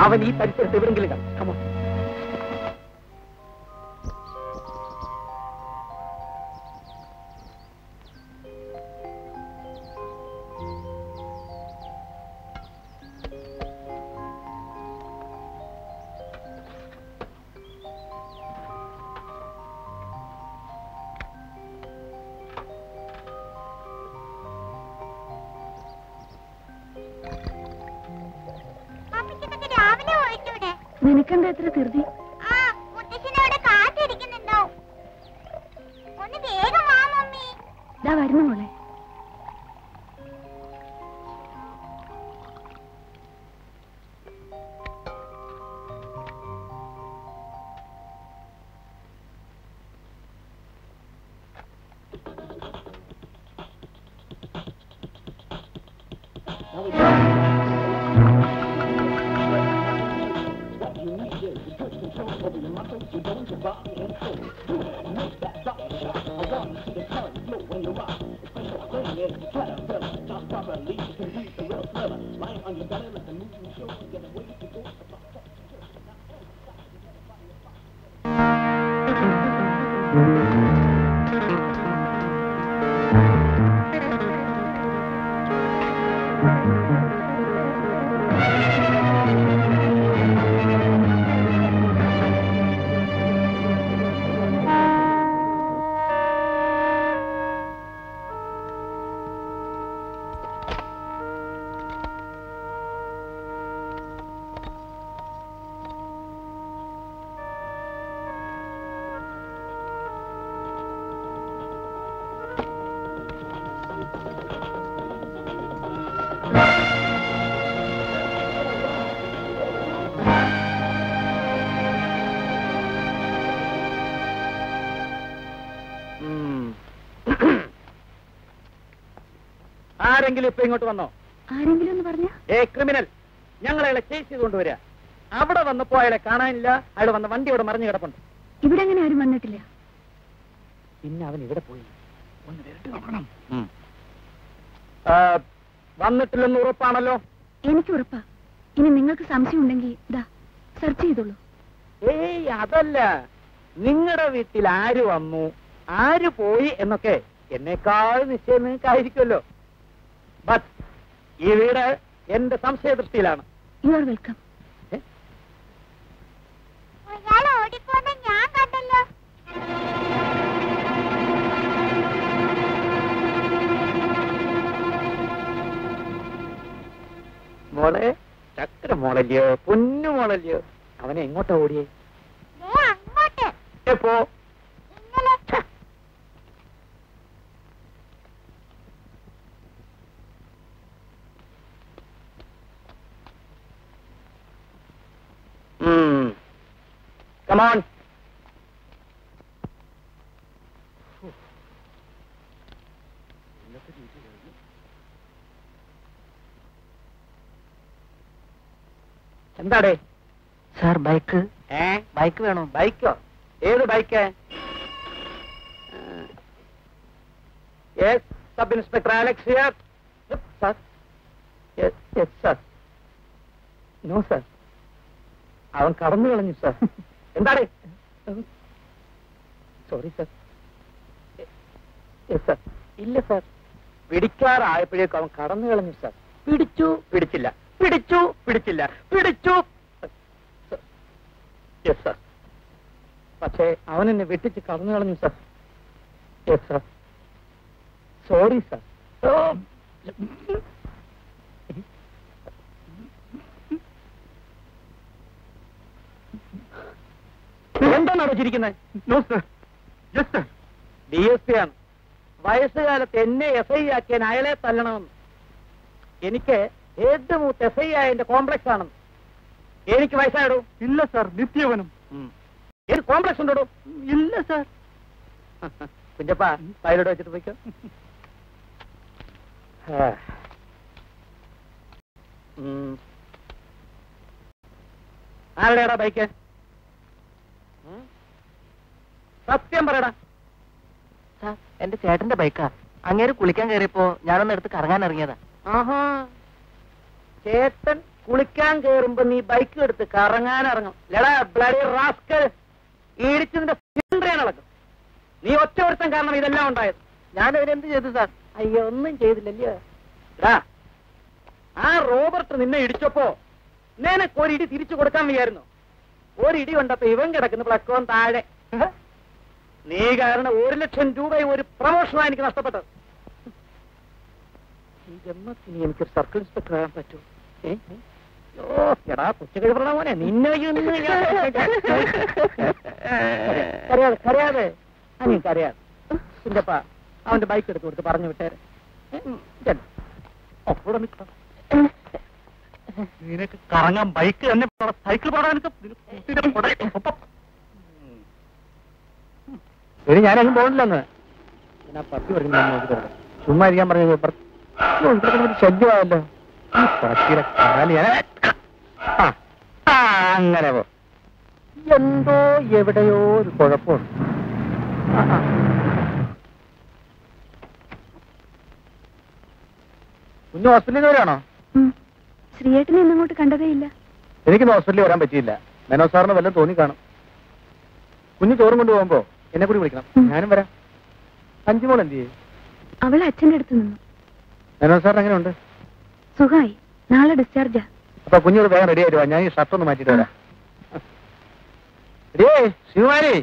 അവൻ ഈ പരിസരത്ത് എവിടെങ്കിലും കാണും. നിനക്കെന്താ എത്ര ധൃതി? ഇതാ വരുന്നു മോളെ. ആരെങ്കിലും ഇപ്പൊ ഇങ്ങോട്ട് വന്നോ? ആരെങ്കിലും എന്ന് പറഞ്ഞ ക്രിമിനൽ ഞങ്ങൾ അയാളെ ചേസ് ചെയ്തുകൊണ്ടുവരിക. അവിടെ വന്നപ്പോ അയാളെ കാണാനില്ല. അയാൾ വന്ന വണ്ടി ഇവിടെ മറിഞ്ഞു കിടപ്പുണ്ട്. ഇവിടെ അങ്ങനെ ആരും വന്നിട്ടില്ല. പിന്നെ അവൻ ഇവിടെ പോയി ഒന്ന് നേരിട്ട് നോക്കണം. വന്നിട്ടില്ലെന്ന് ഉറപ്പാണല്ലോ? എനിക്ക് ഉറപ്പാ. ഇനി നിങ്ങൾക്ക് സംശയം ഉണ്ടെങ്കിൽ ഇതാ സെർച്ച് ചെയ്തോളൂ. ഏയ് അതല്ല, നിങ്ങളുടെ വീട്ടിൽ ആര് വന്നു ആര് പോയി എന്നൊക്കെ എന്നെക്കാൾ നിശ്ചയം നിങ്ങൾക്കായിരിക്കുമല്ലോ. ബട്ട് ഈ വീട് എന്റെ സംശയദൃഷ്ടിയിലാണ്. You are welcome. ഞാൻ കണ്ടല്ലോ. മോളെ, ചക്കര മോളല്ലയോ, പൊന്നു മോളല്ലയോ? അവനെ എങ്ങോട്ടാ ഓടിയേ? അങ്ങോട്ട് എപ്പോ? ഇന്നലെ. Come on. എന്താടേ? സാർ ബൈക്ക് ബൈക്ക് വേണോ? ബൈക്കോ? ഏത് bike? Yes, sub inspector Alex here. Sir. Yes sir. No sir, അവൻ കടന്നു കളഞ്ഞു സർ. എന്താണ്? Sorry sir. Yes sir. ഇല്ല സർ, പിടിക്കാറായപ്പോഴേക്കും അവൻ കടന്നു കളഞ്ഞു സർ. പിടിച്ചു പിടിച്ചില്ല, പിടിച്ചു പിടിച്ചില്ല, പിടിച്ചു. Yes sir. പക്ഷേ അവൻ എന്നെ വെട്ടിച്ച് കടന്നു കളഞ്ഞു sir. Yes sir. Sorry sir. എന്താണ് അടച്ചിരിക്കുന്നത്? No sir. Yes sir. DSP ആണ്. വയസ്സുകാലത്ത് എന്നെ SI ആക്കിയാൻ അയാളെ തല്ലണമെന്ന്. എനിക്ക് ഏറ്റവും മൂത്ത് SI ആയതിന്റെ കോംപ്ലക്സ് ആണെന്ന്. എനിക്ക് വയസ്സായിടൂ? ഇല്ല സർ, നിത്യവനും. ഏത് കോംപ്ലക്സ് ഉണ്ടോ? ഇല്ല സർ. കുഞ്ഞപ്പ, പൈലോട്ട് വെച്ചിട്ട് പോയിക്കോ. ആരുടെയാടാ ബൈക്ക്? സത്യം പറയടാ. സാർ എന്റെ ചേട്ടന്റെ ബൈക്കാ. അങ്ങേര് കുളിക്കാൻ കയറിയപ്പോ ഞാനൊന്ന് എടുത്ത് കറങ്ങാൻ ഇറങ്ങിയതാ. ആഹാ, ചേട്ടൻ കുളിക്കാൻ കേറുമ്പോ നീ ബൈക്ക് എടുത്ത് കറങ്ങാൻ ഇറങ്ങും. ലടാ ബ്ലഡി റാസ്കൽ, ഇടിച്ചതിന്റെ സിലിണ്ടറിയാണ് ഇളക്കും. നീ ഒറ്റ ഒരുത്തൻ കാരണം ഇതെല്ലാം ഉണ്ടായത്. ഞാൻ അവരെന്ത് ചെയ്തു സാർ? അയ്യോ, ഒന്നും ചെയ്തില്ലല്ലോ. എടാ, ആ റോബർട്ട് നിന്നെ ഇടിച്ചപ്പോ നിനക്ക് ഒരിടി തിരിച്ചു കൊടുക്കാൻ വയ്യായിരുന്നു. ഒരിടി കൊണ്ടപ്പോ ഇവൻ കിടക്കുന്ന പ്ലക്കോൻ താഴെ. നീ കാരണം 1,00,000 രൂപയും ഒരു പ്രമോഷനാണ് എനിക്ക് നഷ്ടപ്പെട്ടത്. ഈ ജന്മത്തിന് എനിക്കൊരു സർക്കിൾ ഇൻസ്പെക്ടർ ആകാൻ പറ്റൂ? എടാ കൊച്ചുകഴിവണ മോനെ, നിന്നെ കരയാതെ കരയാതെ അങ്ങനെ കരയാതെ. കുഞ്ഞപ്പ, അവന്റെ ബൈക്ക് എടുത്ത് കൊടുത്ത് പറഞ്ഞു വിട്ടേരെ. കൂടെ നിൽക്കണം. നിനക്ക് കറങ്ങാൻ ബൈക്ക് തന്നെ, സൈക്കിൾ പാടാൻ ഇനി ഞാനങ്ങ് പോകണില്ലെന്ന്. ഞാൻ പട്ടി പഠിക്കുന്ന ചുമ്മാ ഇരിക്കാൻ പറഞ്ഞു. ശല്യമായല്ലോ ഈ പട്ടിയുടെ കാലി. അങ്ങനെ പോ. എന്തോ എവിടെയോ ഒരു കുഴപ്പമുണ്ട്. കുഞ്ഞു ഹോസ്പിറ്റലിൽ വരാണോ? ശ്രീയേട്ടനെ ഇന്നങ്ങോട്ട് കണ്ടതേ ഇല്ല. എനിക്കിന്ന് ഹോസ്പിറ്റലിൽ വരാൻ പറ്റിയില്ല. മേനോ സാറിന് വല്ലതും തോന്നി കാണും. കുഞ്ഞു ചോറും കൊണ്ടുപോകുമ്പോ എന്നെ കൂടി വിളിക്കണം. ഞാനും വരാം. അഞ്ചുമോൾ എന്ത് ചെയ്യും? അവൾ അച്ഛന്റെ അടുത്ത് നിന്നു. മേനോ സാറിന് എങ്ങനെയുണ്ട്? സുഖമായി. നാളെ ഡിസ്ചാർജാ. അപ്പൊ കുഞ്ഞോട് വേഗം റെഡി ആയിട്ട് വാ. ഞാൻ ഈ ഷർട്ട് ഒന്ന് മാറ്റിട്ട് വരാം. ശിവകുമാരി,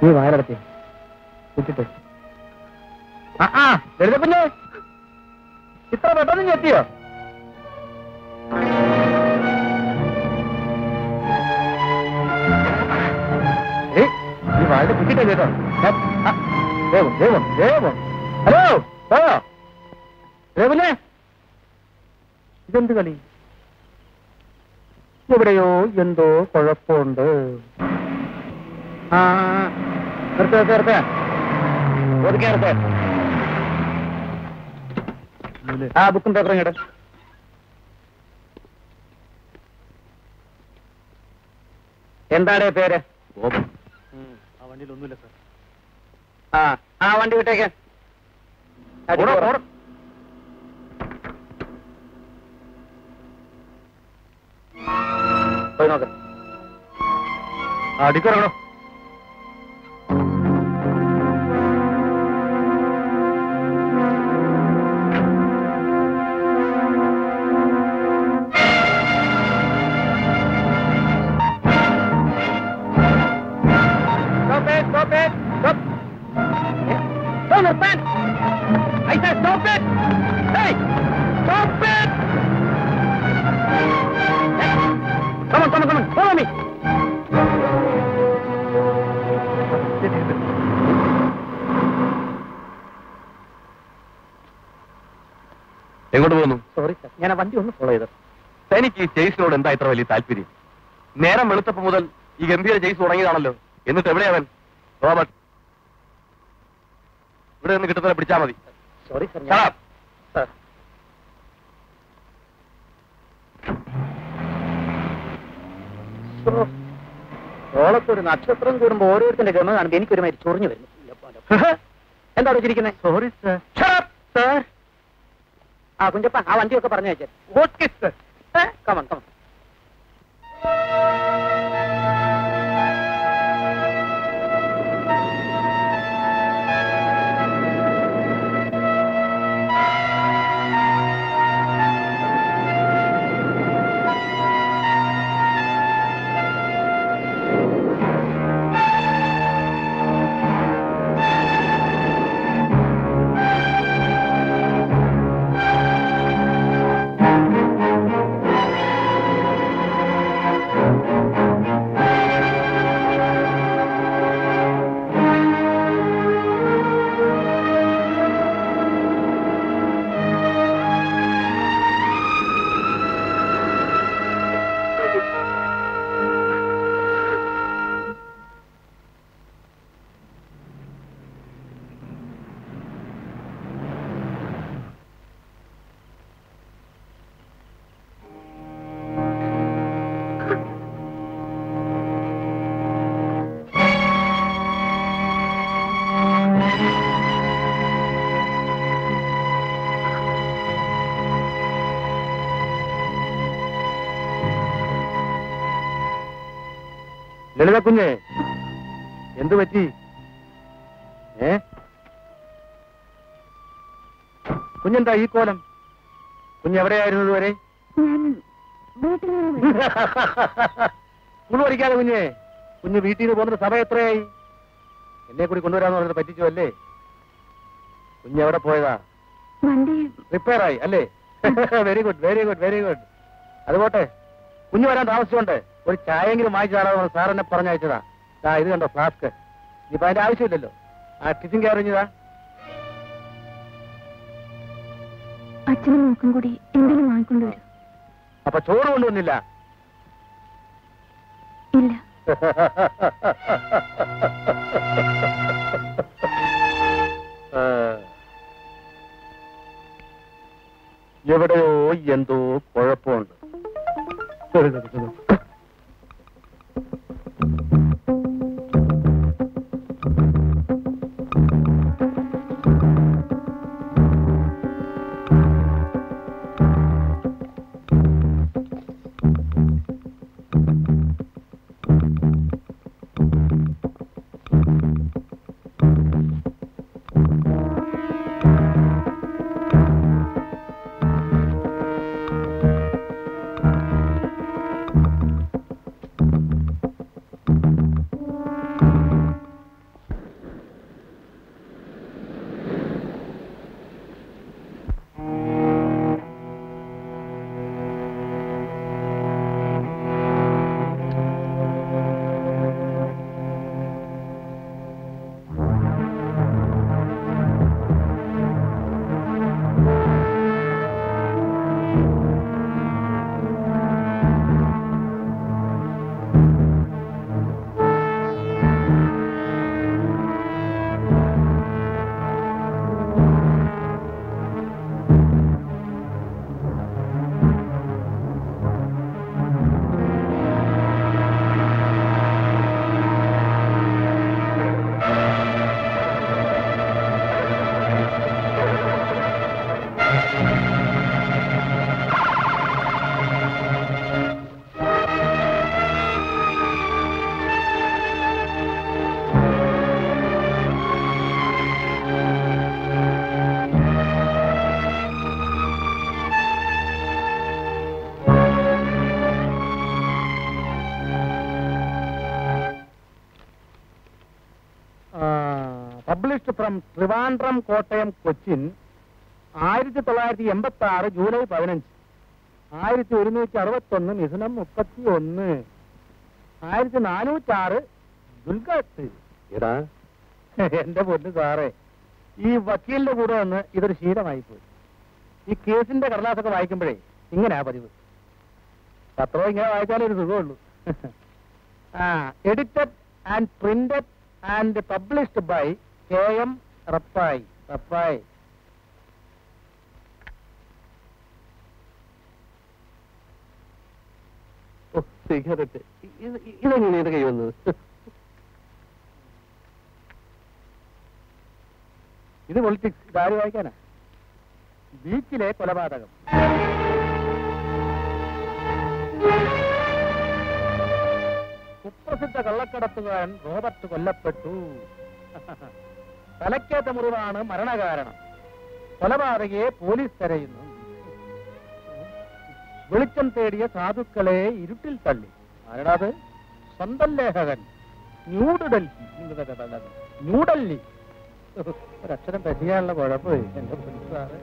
നീ വായടത്തി കുറ്റിട്ട്. ലളിത കുഞ്ഞ് ഇത്ര പെട്ടെന്ന് ഞെത്തിയോ? ഈ വാഴ കുറ്റിട്ടേ കേട്ടോ. ഹലോ രഘുനെ, ഇതെന്ത് കളി? എവിടെയോ എന്തോ കുഴപ്പമുണ്ട്. നിർത്തേ ബുക്കും പേപ്പറും കേട്ടോ. എന്താടേ പേര്? ആ വണ്ടിയിലൊന്നുമില്ല സാർ. ആ വണ്ടി വിട്ടേക്ക്. പോയി നോക്ക്. അടിക്കറങ്ങണോ? എങ്ങോട്ട് പോകുന്നു? സോറി സാർ, ഞാൻ ആ വണ്ടി ഒന്ന് ഫോളോ ചെയ്തു. തനിക്ക് ഈ ചേസിനോട് എന്താ ഇത്ര വലിയ താല്പര്യം? നേരം വെളുത്തപ്പോ മുതൽ ഈ ഗംഭീര ചേസ് തുടങ്ങിയതാണല്ലോ. എന്നിട്ട് എവിടെയാവൻ? റോബർട്ട്, ഇവിടെ നിന്ന് കിട്ടുന്നവരെ പിടിച്ചാൽ മതി. Sorry sir. സാർ ഓളത്തൊരു നക്ഷത്രം കൂടുമ്പോ ഓരോരുത്തരുടെ ഗമ കാണുമ്പോ എനിക്കൊരുമാതിരി ചൊറിഞ്ഞു വരുന്നു. എന്താ വെച്ചിരിക്കുന്നത്? Sorry sir. സാർ ആ കുഞ്ചപ്പ, ആ വണ്ടിയൊക്കെ പറഞ്ഞു വെച്ചേ. Okay sir. Come on. Lalitha കുഞ്ഞെ, എന്തു പറ്റി? കുഞ്ഞെന്താ ഈ കോലം? കുഞ്ഞെവിടെയായിരുന്നു ഇതുവരെ? സ്കൂൾ പഠിക്കാതെ കുഞ്ഞെ, കുഞ്ഞ് വീട്ടിൽ നിന്ന് പോകുന്ന സമയം എത്രയായി? എന്നെ കൂടി കൊണ്ടുവരാന്ന് പറഞ്ഞത് പറ്റിച്ചു അല്ലേ? കുഞ്ഞെവിടെ പോയതാ? റിപ്പയർ ആയി അല്ലേ? Very good very good very good. അതുപോട്ടെ, കുഞ്ഞു വരാൻ താമസിച്ചുകൊണ്ട് ഒരു ചായെങ്കിലും വാങ്ങിച്ചു തരാമെന്ന് സാർ എന്നെ പറഞ്ഞയച്ചതാ. ഇത് കണ്ടോ ഫ്ലാസ്ക്. ഇനിയിപ്പോ അതിന്റെ ആവശ്യമില്ലല്ലോ. ആ ടിഫിൻ കയറിഞ്ഞതാ. അച്ഛനും നോക്കും കൂടി എന്തെങ്കിലും വാങ്ങിക്കൊണ്ടുവരും. അപ്പൊ ചോറ് കൊണ്ടുവന്നില്ല? ഇല്ല. എവിടെയോ എന്തോ കുഴപ്പമുണ്ട്. Published from Trivandrum Kottayam Cochin 1986 July 15, 1161 മിഥുനം 31, 1406 ദുൽഗാത്ത്. എടാ എന്റെ പൊന്നു സാറേ, ഈ വക്കീലിന്റെ കൂടെ വന്ന് ഇതൊരു ശീലമായിപ്പോയി. ഈ കേസിന്റെ കടലാസൊക്കെ വായിക്കുമ്പോഴേ ഇങ്ങനെയാ പതിവ്. പത്രം ഇങ്ങനെ വായിച്ചാലേ ഒരു സുഖമുള്ളൂ. Edited and printed and published by KM Rappai. Cigarette ഇതെങ്ങനെ ഇത് കൈ വന്നത്? ഇത് പൊളിറ്റിക്സ്. ഇതാര് വായിക്കാനാ? ബീച്ചിലെ കൊലപാതകം. സുപ്രസിദ്ധ കള്ളക്കടത്തുകാരൻ റോബർട്ട് കൊല്ലപ്പെട്ടു. തലക്കേറ്റ മുറിവാണ് മരണകാരണം. കൊലപാതകയെ പോലീസ് തെരയുന്നു. വെളിച്ചം തേടിയ സാധുക്കളെ ഇരുട്ടിൽ തള്ളി. ആരാണത്? സ്വന്തം ലേഖകൻ. ന്യൂഡൽഹി. ഒരക്ഷരം പറ്റിയാനുള്ള കുഴപ്പമേ എന്റെ സാറ്.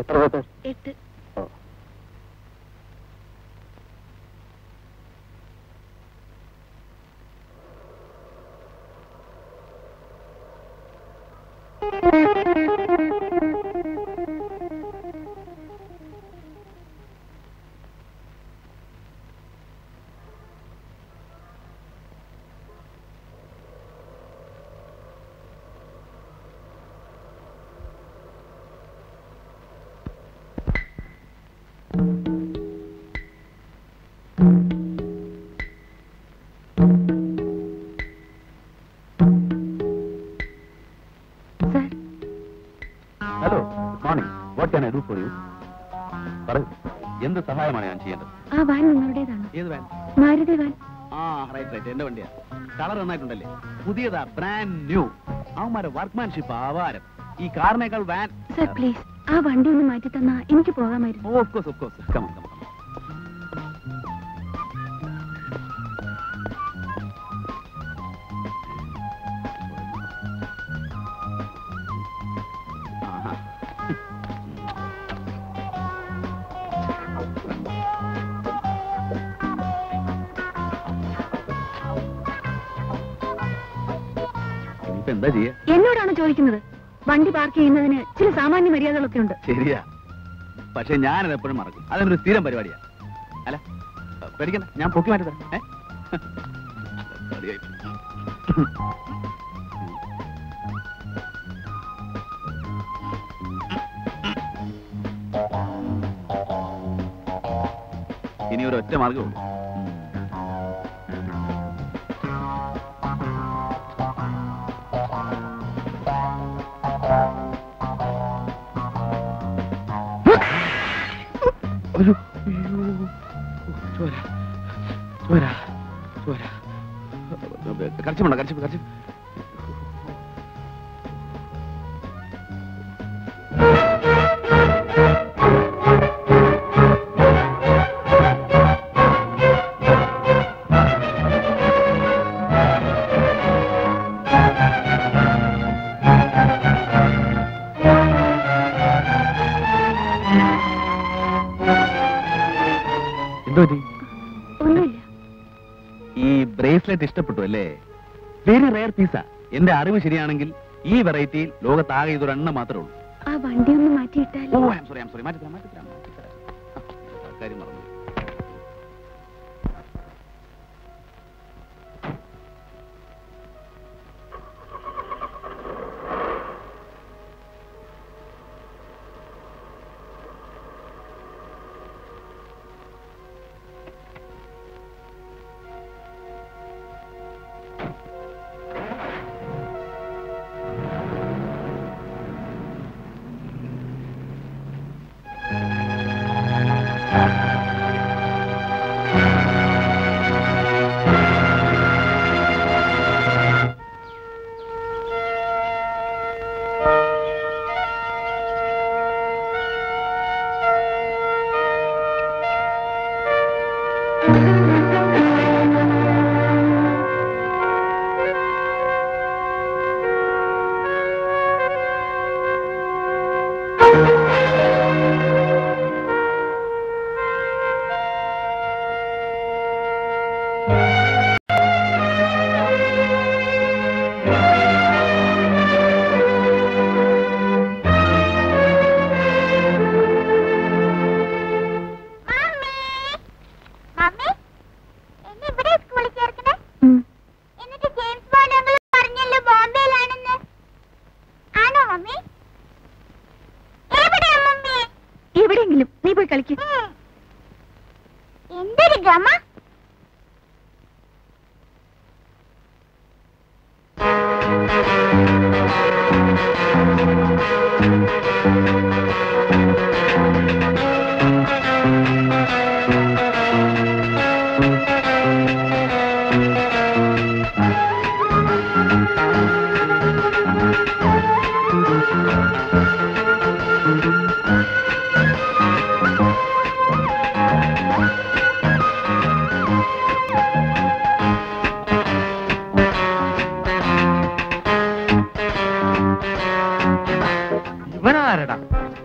എത്ര പേര്? 8. Hello, good morning. What can I do for you? പറയൂ, എന്ത് സഹായമാണ് ഞാൻ ചെയ്യേണ്ടത്? ആ വാൻ നിങ്ങളുടേതാണ്? ഏത് വാൻ? മാരുതി വാൻ. റൈറ്റ്, എന്റെ വണ്ടിയാ. കളർ നന്നായിട്ടുണ്ടല്ലേ? പുതിയതാ, ബ്രാൻഡ് ന്യൂ. അവന്മാരെ വർക്ക്മാൻഷിപ്പ് ആവാരം. ഈ കാറിനേക്കാൾ വാൻ. സർ പ്ലീസ്, ആ വണ്ടി ഒന്ന് മാറ്റി തന്നാ എനിക്ക് പോകാമായിരുന്നു. Of course. Come on. എന്താ ചെയ്യാ? എന്നോടാണ് ചോദിക്കുന്നത്? വണ്ടി പാർക്ക് ചെയ്യുന്നതിന് ചില സാമാന്യ മര്യാദകളൊക്കെ ഉണ്ട്. ശരിയാ, പക്ഷെ ഞാനത് എപ്പോഴും മറക്കും. അതൊരു സ്ഥിരം പരിപാടിയാ. അല്ല പേടിക്കണ്ട, ഞാൻ പൊക്കി മാറ്റി തരാം. ഇനി ഒരു ഒറ്റ മാർഗമുള്ളൂ. കരച്ചിപ്പുണ്ടോ? ഒന്നുമില്ല. ഈ ബ്രേസ്ലെറ്റ് ഇഷ്ടപ്പെട്ടു അല്ലേ? വെരി റെയർ പീസാ. എന്റെ അറിവ് ശരിയാണെങ്കിൽ ഈ വെറൈറ്റിയിൽ ലോകത്താകെ ഇതൊരെണ്ണം മാത്രമേ ഉള്ളൂ. ആ വണ്ടി ഒന്ന് മാറ്റിയിട്ടാൽ. ഓ ഐ ആം സോറി മാറ്റിത്തരാം. കാര്യം മറന്നു.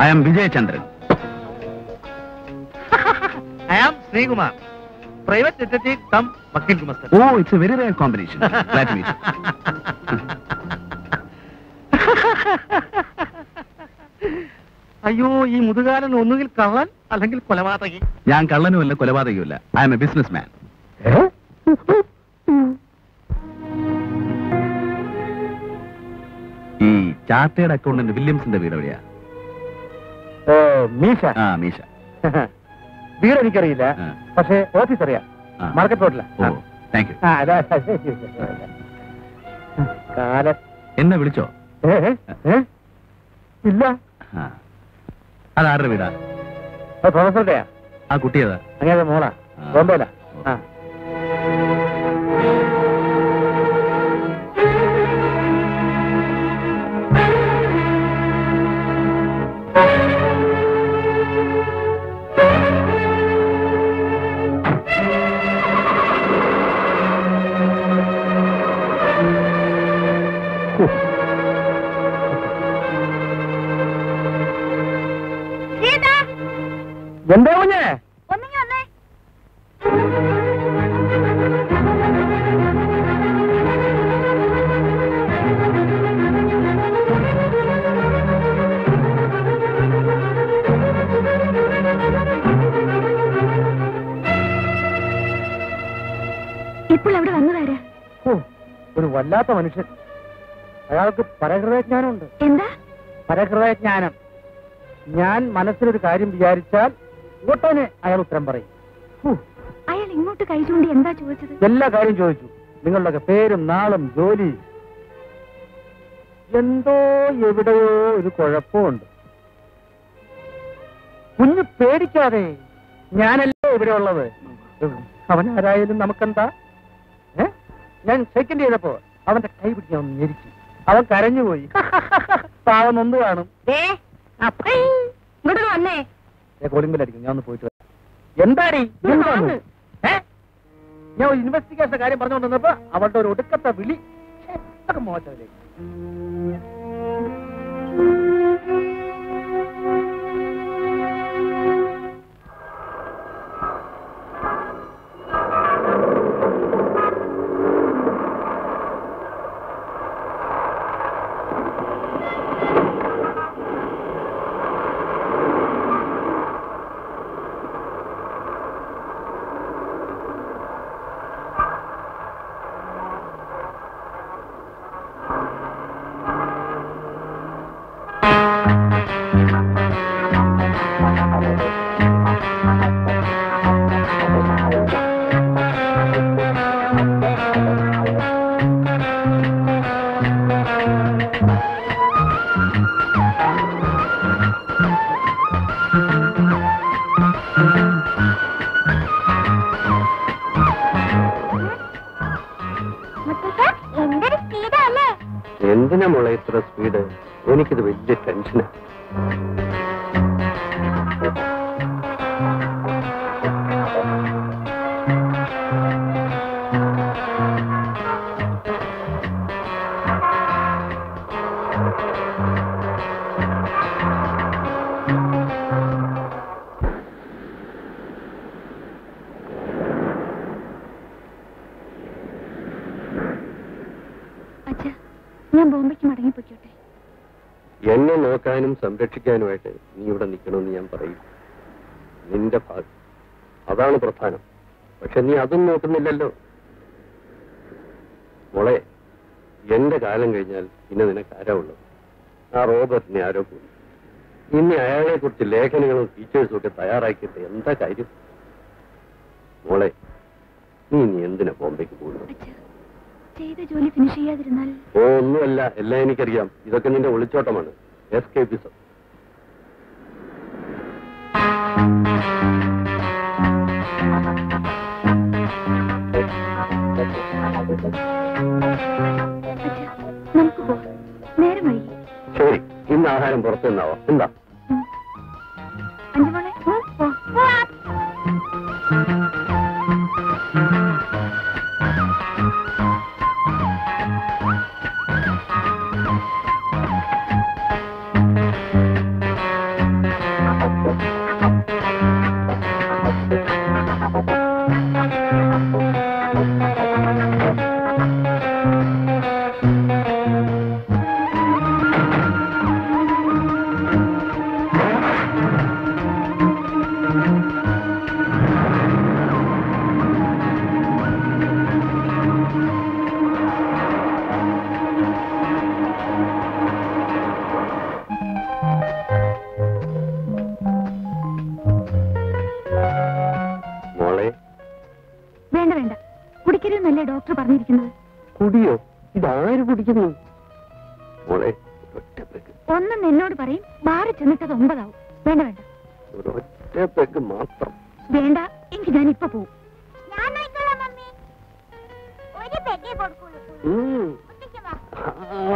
I am Vijayachandran. I am Sreekumar, private detective cum വക്കീൽ ഗുമസ്തൻ. Oh, it's a very rare combination. Glad to meet. അയ്യോ, ഈ മുതുകാലൻ ഒന്നുകിൽ കള്ളൻ അല്ലെങ്കിൽ കൊലപാതകി. ഞാൻ കള്ളനുമല്ല കൊലപാതകയുമല്ല. I am a business man. ഈ ചാർട്ടേഡ് അക്കൗണ്ടന്റ് വില്യംസിന്റെ വീട് എവിടെയാ? മീശ. ആ, മീശ. വീട് എനിക്കറിയില്ല, ആ. പക്ഷേ ഓഫീസ് അറിയാം. ആ. മാർക്കറ്റ് റോഡില. Oh, thank you. കാലം എന്നെ വിളിച്ചോ? ഇല്ല. ആ. അതാരുടെ വീടാ? പ്രൊഫസറുടെയാ. ആ കുട്ടിയേതാ? അങ്ങനെ മോളാ, ആ. ബോംബെയില. ആ. എന്താ കുഞ്ഞേ? ഒന്നിങ്ങി വന്നേ. ഇപ്പോൾ അവിടെ വന്നതാരാ? ഒരു വല്ലാത്ത മനുഷ്യൻ. അയാൾക്ക് പരഹൃദയജ്ഞാനമുണ്ട്. എന്താ പരഹൃദയജ്ഞാനം? ഞാൻ മനസ്സിലൊരു കാര്യം വിചാരിച്ചാൽ ഉടനെ അയാൾ ഉത്തരം പറയും. അയാൾ ഇങ്ങോട്ട് കൈ ചൂണ്ടി എന്താ ചോദിച്ചത്? എല്ലാ കാര്യം ചോദിച്ചു. നിങ്ങളുടെയൊക്കെ പേരും നാളും ജോലി. എന്തോ എവിടെയോ ഒരു കുഴപ്പമുണ്ട്. കുഞ്ഞ് പേടിക്കാതെ, ഞാനല്ലേ ഇവിടെ ഉള്ളത്. അവൻ ആരായാലും നമുക്കെന്താ? ഞാൻ സെക്കൻഡ് ചെയ്തപ്പോ അവന്റെ കൈ പിടിക്കാൻ ഒന്ന് ഞെരിച്ചു. അവൻ കരഞ്ഞുപോയി. പാവം നൊന്ത് കാണും. ഇങ്ങോട്ട് വന്നേ. കോളിംഗ് ബെല്ലടിക്കും. ഞാൻ ഒന്ന് പോയിട്ട് വരാം. എന്താടി? ഞാൻ ഒരു ഇൻവെസ്റ്റിഗേഷൻ കാര്യം പറഞ്ഞുകൊണ്ടിരുന്നപ്പോ അവളുടെ ഒരു ഒടുക്കത്തെ വിളി. മോശത്തിലേക്ക് എന്തിനാ മോളെ ഇത്ര സ്പീഡ്? എനിക്കിത് വലിയ ടെൻഷനാ. ഞാൻ ബോംബെക്ക് മടങ്ങിപ്പോയിക്കോട്ടെ. എന്നെ നോക്കാനും സംരക്ഷിക്കാനുമായിട്ട് നീ ഇവിടെ നിൽക്കണമെന്ന് ഞാൻ പറയും. നിന്റെ ഭാഗം അതാണ് പ്രധാനം. പക്ഷെ നീ അതും നോക്കുന്നില്ലല്ലോ മോളെ. എന്റെ കാലം കഴിഞ്ഞാൽ പിന്നെ നിനക്ക് ആരാ ഉള്ളത്? ആ റോബർട്ടിനെ ആരോ കൂടി. ഇനി അയാളെ കുറിച്ച് ലേഖനങ്ങളും ഫീച്ചേഴ്സും ഒക്കെ തയ്യാറാക്കിയിട്ട് എന്താ കാര്യം? മോളെ, നീ എന്തിനാ ബോംബെക്ക് പോകുന്നത്? ചെയ്ത ജോലി ഫിനിഷ് ചെയ്യാതിരുന്നാൽ? ഓ, ഒന്നുമല്ല, എല്ലാം എനിക്കറിയാം. ഇതൊക്കെ നിന്റെ ഒളിച്ചോട്ടമാണ്, എസ്കേപ്പിസം. നമുക്ക് പോകാം, നേരം വൈകി. ശരി, ഇന്ന് ആഹാരം പുറത്തു നിന്നാവാം. എന്താ? അഞ്ചുമോളെ ഇതാര് കുടിക്കുന്നു? മോളെ ഒറ്റ പെഗ്. ഒന്നും എന്നോട് പറയും, ബാറിൽ ചെന്നിട്ടത് 9 ആവും. വേണ്ട വേണ്ട, ഒരൊറ്റ പെഗ് മാത്രം. വേണ്ട എങ്കിൽ ഞാൻ ഇപ്പൊ പോവും.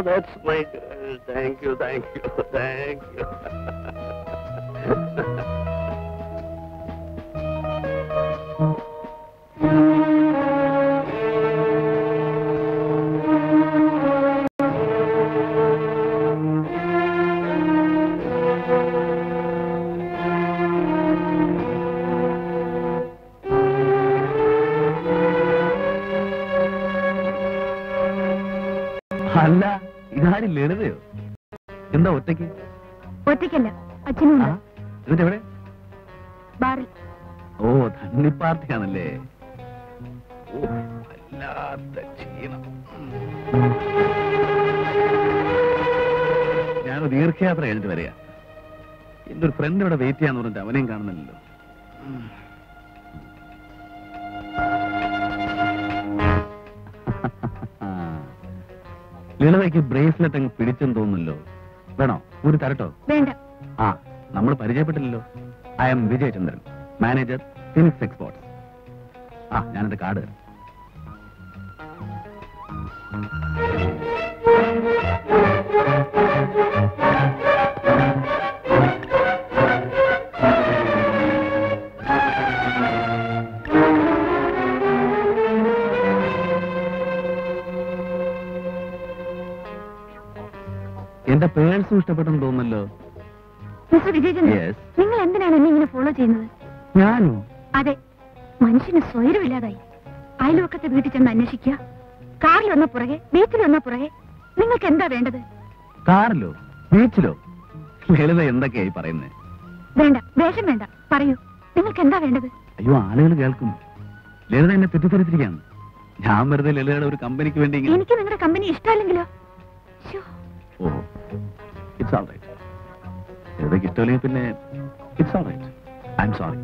That's my girl. Thank you, thank you, thank you. അല്ല, ഇതാരും ലളിതയോ? എന്താ ഒറ്റയ്ക്ക്? ഒറ്റയ്ക്കല്ല, അച്ഛനും എന്നിട്ട് എവിടെ? ബാറിൽ. ഓ, തണ്ണിപ്പാർട്ടിയാണല്ലേ. ഓ, വല്ലാത്ത ക്ഷീണം. ഞാനൊരു ദീർഘയാത്ര കഴിഞ്ഞിട്ട് വരിക. എന്റെ ഒരു ഫ്രണ്ട് ഇവിടെ വെയിറ്റ് ചെയ്യാന്ന് പറഞ്ഞിട്ട് അവനെയും കാണുന്നില്ലല്ലോ. ലളിതയ്ക്ക് ബ്രേസ്ലെറ്റ് അങ്ങ് പിടിച്ചെന്ന് തോന്നുന്നല്ലോ. വേണോ? ഒരു തരട്ടോ? വേണ്ട. ആ, നമ്മൾ പരിചയപ്പെട്ടില്ലല്ലോ. I am Vijayachandran, manager, Phoenix exports. ആ, ഞാനെന്റെ കാർഡ് തരാം. എന്റെ പേഴ്സും ഇഷ്ടപ്പെട്ടെന്ന് തോന്നുന്നല്ലോ. Mister Vijayachandran, Yes. നിങ്ങൾ എന്തിനാണ് എന്നെ ഇങ്ങനെ ഫോളോ ചെയ്യുന്നത്? ഞാനോ? അതെ, മനുഷ്യന് സ്വൈരമില്ലാതായി. അയൽവക്കത്തെ വീട്ടിൽ ചെന്ന് അന്വേഷിക്കുക. കാറിൽ വന്ന പുറകെ, ബീച്ചിൽ വന്ന പുറകെ. നിങ്ങൾക്ക് എന്താ വേണ്ടത്? കാറിലോ? ബീച്ചിലോ? ലളിത എന്തൊക്കെയായി പറയുന്നത്? വേണ്ട, വേഷം വേണ്ട, പറയൂ, നിങ്ങൾക്ക് എന്താ വേണ്ടത്? അയ്യോ, ആളുകൾ കേൾക്കും. ലളിത എന്നെ തെറ്റിദ്ധരിച്ചിരിക്കുകയാണ്. ഞാൻ വെറുതെ ലളിതയുടെ ഒരു കമ്പനിക്ക് വേണ്ടി ഇങ്ങനെ- എനിക്ക് നിങ്ങളുടെ കമ്പനി ഇഷ്ടമല്ലെങ്കിലോ? ശ്ശോ. Oh, it's all right. ലളിതയ്ക്ക് ഇഷ്ടമല്ലെങ്കിൽ പിന്നെ it's all right. I am sorry.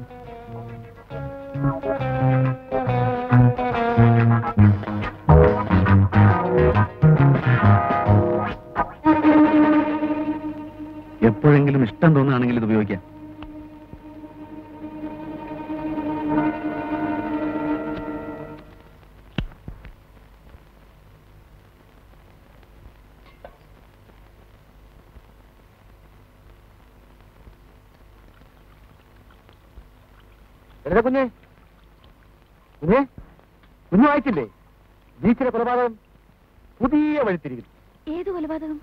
എപ്പോഴെങ്കിലും ഇഷ്ടം തോന്നുകയാണെങ്കിൽ ഇത് ഉപയോഗിക്കാം. കുഞ്ഞെ കുഞ്ഞെ കുഞ്ഞു വായിച്ചില്ലേ? ബീച്ചിലെ കൊലപാതകം പുതിയ വഴിത്തിരിക്കുന്നു. ഏത് കൊലപാതകം?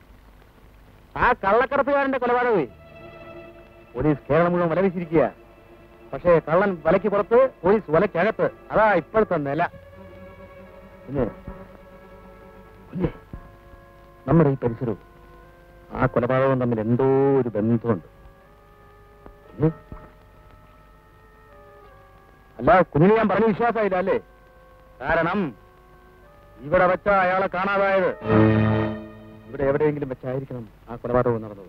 ആ കള്ളക്കടത്തുകാരന്റെ കൊലപാതകമേ. പോലീസ് കേരളം മുഴുവൻ വലവിച്ചിരിക്കുക. പക്ഷേ കള്ളൻ വലയ്ക്ക് പുറത്ത്, പോലീസ് വലയ്ക്കകത്ത്. അതാ ഇപ്പോഴത്തെ നില. കുഞ്ഞെ കുഞ്ഞെ നമ്മുടെ ഈ പരിസരവും ആ കൊലപാതകവും തമ്മിൽ എന്തോ ഒരു ബന്ധമുണ്ട്. കുഞ്ഞെ, അല്ല കുഞ്ഞിന് ഞാൻ പറഞ്ഞ വിശ്വാസമായില്ല അല്ലേ? കാരണം ഇവിടെ വെച്ച അയാളെ കാണാതായത്. ഇവിടെ എവിടെയെങ്കിലും വെച്ചായിരിക്കണം ആ കൊലപാതകം നടന്നത്.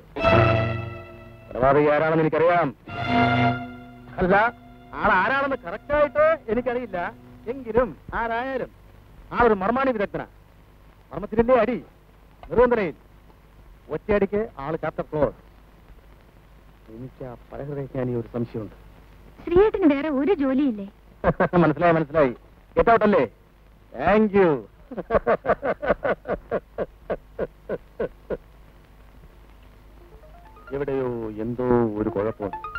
കൊലപാതകി ആരാണെന്ന് എനിക്കറിയാം. അല്ല, ആളാരാണെന്ന് കറക്റ്റായിട്ട് എനിക്കറിയില്ല. എങ്കിലും ആരായാലും ആളൊരു മർമാണി വിദഗ്ധനാ. മർമ്മത്തിലല്ലേ അടി, നിർവന്തനയിൽ ഒറ്റയടിക്ക് ആള് ചാപ്റ്റർ ക്ലോസ്. എനിക്ക് ആ പരഹൃദയജ്ഞാനി ഒരു സംശയമുണ്ട്. ശ്രീയേട്ടന് വേറെ ഒരു ജോലിയില്ലേ? മനസ്സിലായി മനസ്സിലായി. ഗെറ്റ് ഔട്ട് അല്ലേ? Thank you. എവിടെയോ എന്തോ ഒരു കുഴപ്പമുണ്ട്.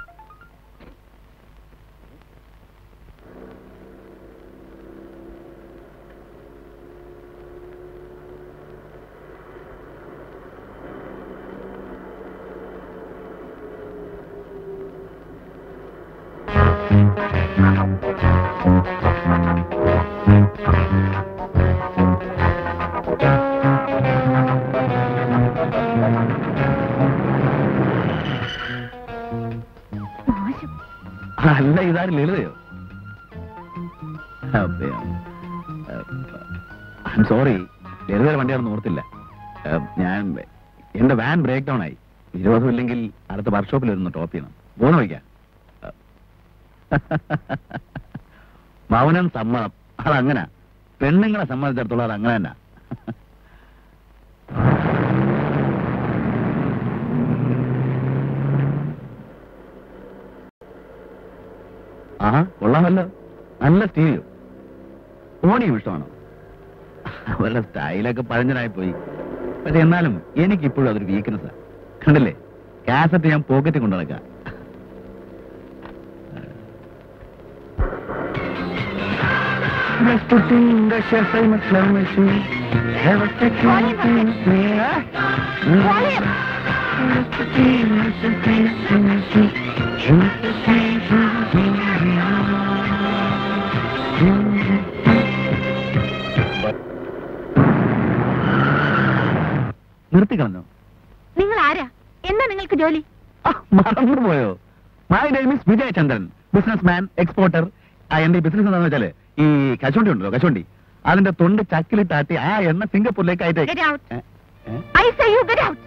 അല്ല, ഇതാരും ലളിതയോ? ഐ എം സോറി, ലളിതയുടെ വണ്ടിയാണെന്ന് ഓർത്തില്ല. ഞാൻ എന്റെ വാൻ ബ്രേക്ക് ഡൗൺ ആയി. വിരോധമില്ലെങ്കിൽ അടുത്ത വർക്ക്ഷോപ്പിൽ വരുന്ന ടോപ്പ് ചെയ്യണം. പോണ വയ്ക്കാം. മൗനം സമ്മതം, അതങ്ങനെ. പെണ്ണുങ്ങളെ സംബന്ധിച്ചിടത്തോളം അത് അങ്ങനെ തന്നെ. ആഹാ, കൊള്ളാമല്ലോ. നല്ല സ്റ്റീരിയോ. ഓണിയും ഇഷ്ടമാണോ? അവരുടെ സ്റ്റൈലൊക്കെ പഴഞ്ഞനായി പോയി. പക്ഷെ എന്നാലും എനിക്കിപ്പോഴും അതൊരു വീക്ക്നെസ്സാ. കണ്ടില്ലേ, കാസറ്റ് ഞാൻ പോക്കറ്റിൽ കൊണ്ടു നടക്കാം. നിർത്തിക്കളഞ്ഞോ? നിങ്ങൾ ആരാ? എന്താ നിങ്ങൾക്ക് ജോലി? മറന്നുപോയോ? My name is Vijay Chandran, business man, exporter. എന്റെ ബിസിനസ് എന്താണെന്ന് വെച്ചാല് ഈ കശുവണ്ടി ഉണ്ടല്ലോ, കശുവണ്ടി, അതിന്റെ തൊണ്ട് ചക്കിലിട്ടാട്ടി ആ എണ്ണ സിംഗപ്പൂരിലേക്ക് Get out. I say you get out.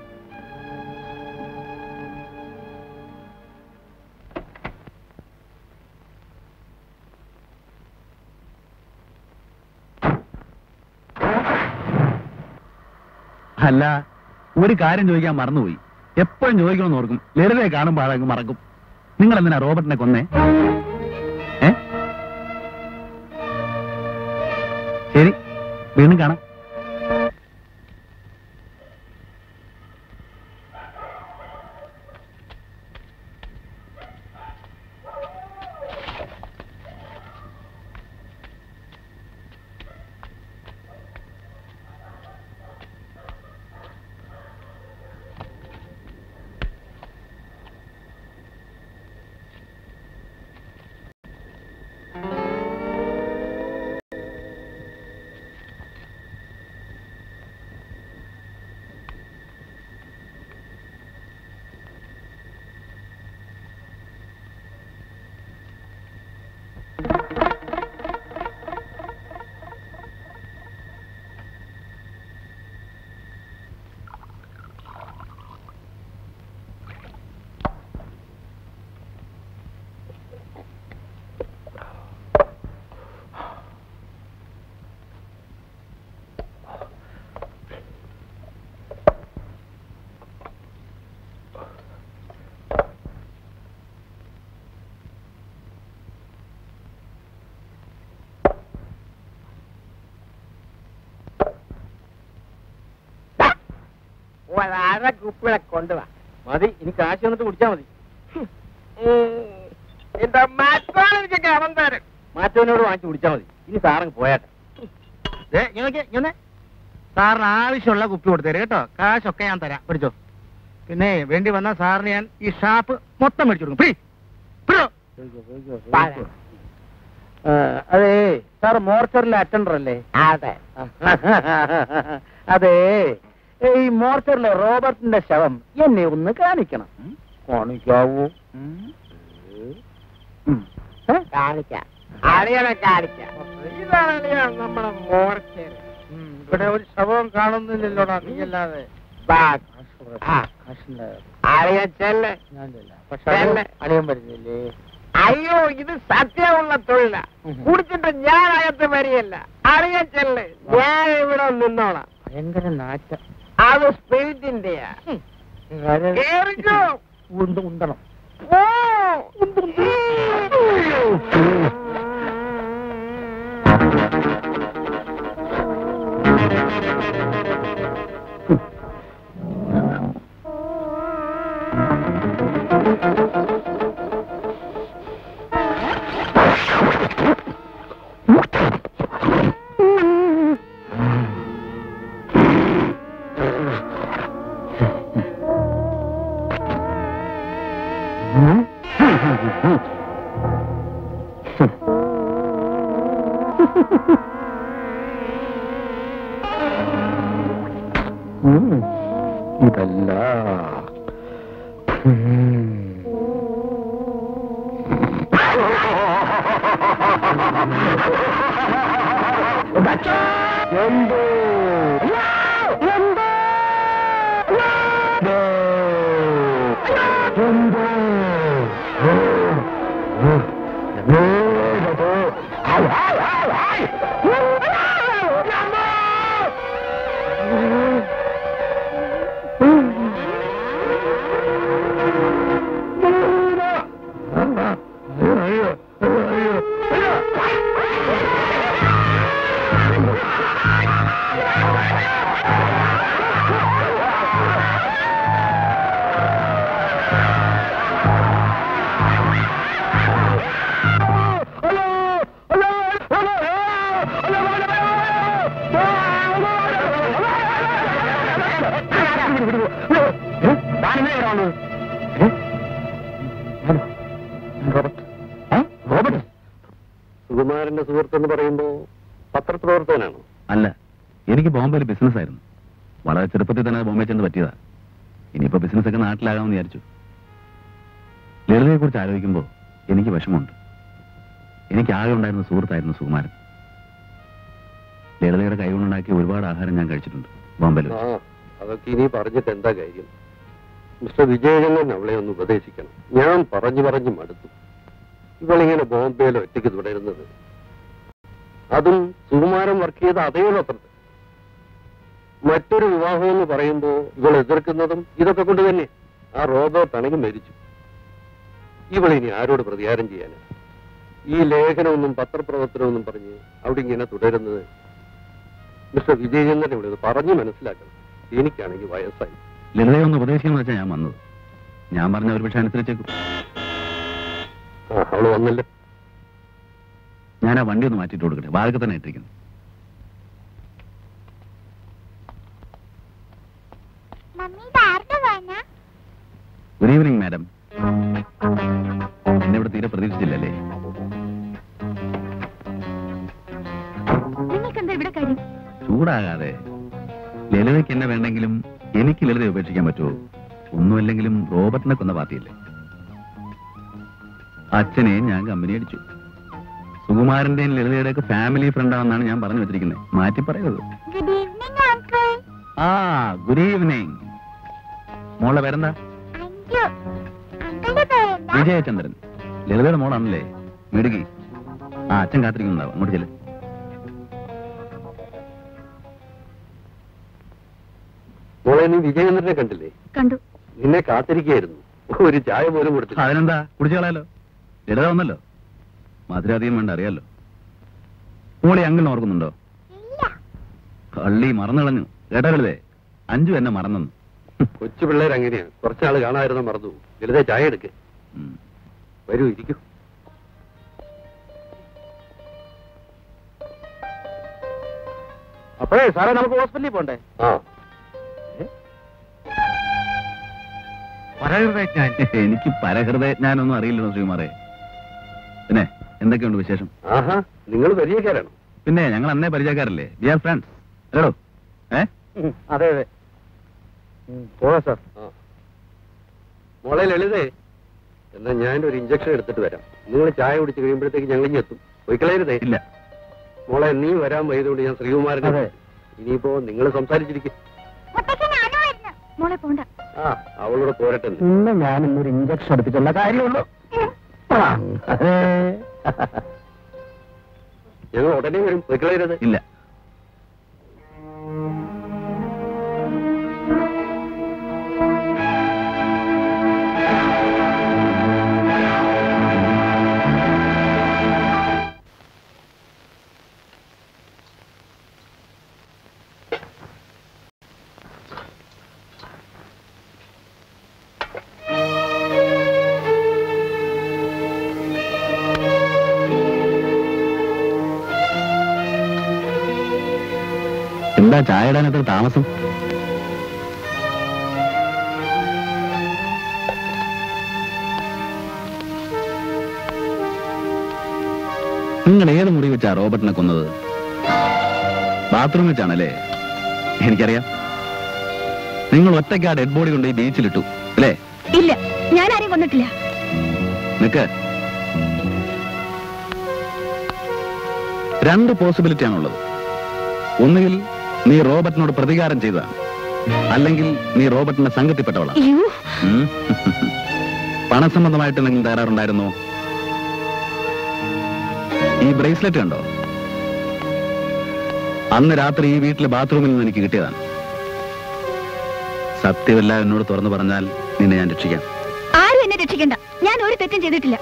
അല്ല, ഒരു കാര്യം ചോദിക്കാൻ മറന്നുപോയി. എപ്പോഴും ചോദിക്കണമെന്ന് ഓർക്കും, ലളിതയെ കാണുമ്പോൾ അതങ്ങ് മറക്കും. നിങ്ങൾ എന്തിനാ റോബർട്ടിനെ കൊന്നേ? ശരി, വീണ്ടും കാണാം. കുപ്പികളെ കൊണ്ടുവാ. മതി, ഇനി കാശ് വന്നിട്ട് കുടിച്ചാ മതി. മാറ്റവനോട് വാങ്ങിച്ചു കുടിച്ചാ മതി. ഇനി സാറങ്ങ് പോയാട്ടെ. സാറിന് ആവശ്യമുള്ള കുപ്പി കൊടുത്തേര് കേട്ടോ. കാശൊക്കെ ഞാൻ തരാം, പിടിച്ചോ. പിന്നെ വേണ്ടി വന്നാൽ സാറിന് ഞാൻ ഈ ഷാപ്പ് മൊത്തം മേടിച്ചു കൊടുക്കും. അതെ, സാർ മോർച്ചറിലെ അറ്റൻഡർ അല്ലേ? അതെ. അതെ, ഈ മോർച്ചറിലെ റോബർട്ടിന്റെ ശവം എന്നെ ഒന്ന് കാണിക്കണം. കാണിക്കാവൂ? കാണിക്കാം. ഇതാണ് നമ്മുടെ മോർച്ചർ. ഇവിടെ ഒരു ശവം കാണുന്നില്ലല്ലോടാ നീയല്ലാതെ. അളിയൻ വരുന്നില്ലേ? അയ്യോ, ഇത് സത്യമുള്ള തൊഴില. കുടിച്ചിട്ട് ഞാൻ അകത്ത് വരികയല്ല. അറിയാൻ ചെല്ല്, ഞാൻ ഇവിടെ നിന്നോളാം. ഭയങ്കര നാറ്റ. അത് സ്പിരിറ്റിന്റെയാ. ഉണ്ടണം. ഇതല്ല. എന്തോ ആരാണ്? റോബർട്ട് സുകുമാരന്റെ സുഹൃത്തെന്ന് പറയുമ്പോ പത്രപ്രവർത്തകനാണോ? അല്ല, എനിക്ക് ബോംബെയിൽ ബിസിനസ് ആയിരുന്നു. വളരെ ചെറുപ്പത്തിൽ തന്നെ ബോംബെ ചെന്ന് പറ്റിയതാ. ഇനിയിപ്പോ ബിസിനസ് ഒക്കെ നാട്ടിലാകാമെന്ന് വിചാരിച്ചു. ലളിതയെ കുറിച്ച് ആലോചിക്കുമ്പോ എനിക്ക് വിഷമമുണ്ട്. എനിക്ക് ആകെ ഉണ്ടായിരുന്ന സുഹൃത്തായിരുന്നു സുകുമാരൻ. ലളിതയുടെ കൈകൊണ്ടുണ്ടാക്കി ഒരുപാട് ആഹാരം ഞാൻ കഴിച്ചിട്ടുണ്ട് ബോംബെയിൽ. അതൊക്കെ ഇനി പറഞ്ഞിട്ട് എന്താ കാര്യം? മിസ്റ്റർ വിജയചന്ദ്രൻ അവളെ ഒന്ന് ഉപദേശിക്കണം. ഞാൻ പറഞ്ഞു മടുത്തു. ഇവളിങ്ങനെ ബോംബെയിൽ ഒറ്റയ്ക്ക് തുടരുന്നത്, അതും സുകുമാരൻ വർക്ക് ചെയ്ത അതേ പത്രത്തിൽ. മറ്റൊരു വിവാഹം എന്ന് പറയുമ്പോ ഇവൾ എതിർക്കുന്നതും ഇതൊക്കെ കൊണ്ട് തന്നെ. ആ റോബർട്ട് ആണെങ്കിൽ മരിച്ചു. ഇവളിനി ആരോട് പ്രതികാരം ചെയ്യാനാ? ഈ ലേഖനമൊന്നും പത്രപ്രവർത്തനമൊന്നും പറഞ്ഞ് അവിടെ ഇങ്ങനെ തുടരുന്നത് മിസ്റ്റർ വിജയചന്ദ്രൻ ഇവിടെ പറഞ്ഞു മനസ്സിലാക്കണം. എനിക്കാണെങ്കിൽ വയസ്സായി. ലളിതയെ ഒന്ന് ഉപദേശിക്കാന്ന് വെച്ചാൽ ഞാൻ വന്നത്. ഞാൻ പറഞ്ഞ ഒരു പക്ഷെ അനുസരിച്ചേക്കും. അവള് വന്നില്ല. ഞാൻ ആ വണ്ടി ഒന്ന് മാറ്റിയിട്ട് കൊടുക്കട്ടെ. വാഴക്ക് തന്നെ ഇട്ടിരിക്കുന്നു. Good evening madam. എന്നെ ഇവിടെ തീരെ പ്രതീക്ഷിച്ചില്ലല്ലേ? ചൂടാകാതെ. ലളിതയ്ക്ക് എന്നെ വേണ്ടെങ്കിലും എനിക്ക് ലളിതയെ ഉപേക്ഷിക്കാൻ പറ്റുമോ? ഒന്നുമല്ലെങ്കിലും റോബർട്ടിനെ കൊന്ന പാർട്ടിയല്ലേ. അച്ഛനെ ഞാൻ കമ്പനി അടിച്ചു. സുകുമാരന്റെയും ലളിതയുടെയൊക്കെ ഫാമിലി ഫ്രണ്ടാണെന്നാണ് ഞാൻ പറഞ്ഞു വെച്ചിരിക്കുന്നത്. മാറ്റി പറയരുത്. ആ, ഗുഡ് ഈവനിങ്. മോളെ പേരെന്താ? വിജയചന്ദ്രൻ. ലളിതയുടെ മോളാണല്ലേ? മിടുക്കി. ആ, അച്ഛൻ കാത്തിരിക്കുന്നുണ്ടാവും. അങ്ങോട്ട് ചെല്ല്. മോളെ, നീ വിജയചന്ദ്രനെ കണ്ടില്ലേ? കണ്ടു. നിന്നെ കാത്തിരിക്കുകയായിരുന്നു. ഒരു ചായ പോലും കൊടുത്തില്ല. അതിനെന്താ, കുടിച്ചു കളയാലോ. ലളിത വന്നല്ലോ. മധുരാധികം വേണ്ട, അറിയാലോ. മോളെ അങ്കിളിനെ ഓർക്കുന്നുണ്ടോ? കള്ളി മറന്നു കളഞ്ഞു. കേട്ടാ ലളിതേ, അഞ്ചു എന്നെ മറന്നു. കൊച്ചു പിള്ളേർ അങ്ങനെയാണ്. കുറച്ചാള് കാണാതിരുന്ന മറന്നു. ലളിത ചായ എടുക്ക്. വരൂ, ഇരിക്കൂ. അപ്പോഴേ സാറേ, നമുക്ക് ഹോസ്പിറ്റലിൽ പോണ്ടേ? എനിക്ക് പരഹൃദയജ്ഞാനൊന്നും അറിയില്ലല്ലോ ശ്രീകുമാറേ. പിന്നെ എന്തൊക്കെയുണ്ട് വിശേഷം? ആഹാ, നിങ്ങൾ പരിചയക്കാരാണോ? പിന്നെ ഞങ്ങൾ അന്നേ പരിചയക്കാരല്ലേ. V are friends. അല്ലടോ? അതെ അതെ. പോവാ സാർ. മോളെ ലളിതേ, എന്നാ ഞാനൊരു ഇഞ്ചക്ഷൻ എടുത്തിട്ട് വരാം. നിങ്ങൾ ചായ കുടിച്ച് കഴിയുമ്പോഴത്തേക്ക് ഞങ്ങൾ ഇനി എത്തും. പോയിക്കളയരുതേ. ഇല്ല മോളെ, നീ വരാൻ വൈകുന്നതുകൊണ്ട് ഞാൻ ശ്രീകുമാരനെ. ഇനിയിപ്പോ നിങ്ങൾ സംസാരിച്ചിരിക്കും. മോളെ പോണ്ട. ആ, അവളോട് പോരട്ടെ. ഇന്ന് ഞാൻ ഇന്നൊരു ഇഞ്ചക്ഷൻ എടുത്തിട്ടുള്ള കാര്യമുള്ളൂ. ഞങ്ങൾ ഉടനെ വരും. പോയിക്കളയരുത്. ഇല്ല. എന്താ ചായ ഇടാൻ എത്ര താമസം? നിങ്ങൾ ഏത് മുറി വെച്ചാ റോബർട്ടിനെ കൊന്നത്? ബാത്റൂം വെച്ചാണല്ലേ? എനിക്കറിയാം. നിങ്ങൾ ഒറ്റയ്ക്ക് ആ ഡെഡ് ബോഡി കൊണ്ട് ഈ ബീച്ചിലിട്ടു അല്ലേ? ഇല്ല, ഞാൻ ആരെയും കൊന്നിട്ടില്ല. നിക്ക്. രണ്ട് പോസിബിലിറ്റി ആണുള്ളത്. ഒന്നുകിൽ നീ റോബർട്ടിനോട് പ്രതികാരം ചെയ്തതാണ്, അല്ലെങ്കിൽ നീ റോബർട്ടിന്റെ സംഘത്തിൽപ്പെട്ടവളാണ്. പണസംബന്ധമായിട്ട് എന്തെങ്കിലും തകരാറുണ്ടായിരുന്നോ? ഈ ബ്രേസ്ലെറ്റ് കണ്ടോ? അന്ന് രാത്രി ഈ വീട്ടിലെ ബാത്റൂമിൽ നിന്ന് എനിക്ക് കിട്ടിയതാണ്. സത്യമല്ല എന്നോട് തുറന്നു പറഞ്ഞാൽ നിന്നെ ഞാൻ രക്ഷിക്കാം. ആരും എന്നെ രക്ഷിക്കണ്ട. ഞാൻ ഒരു തെറ്റും ചെയ്തിട്ടില്ല.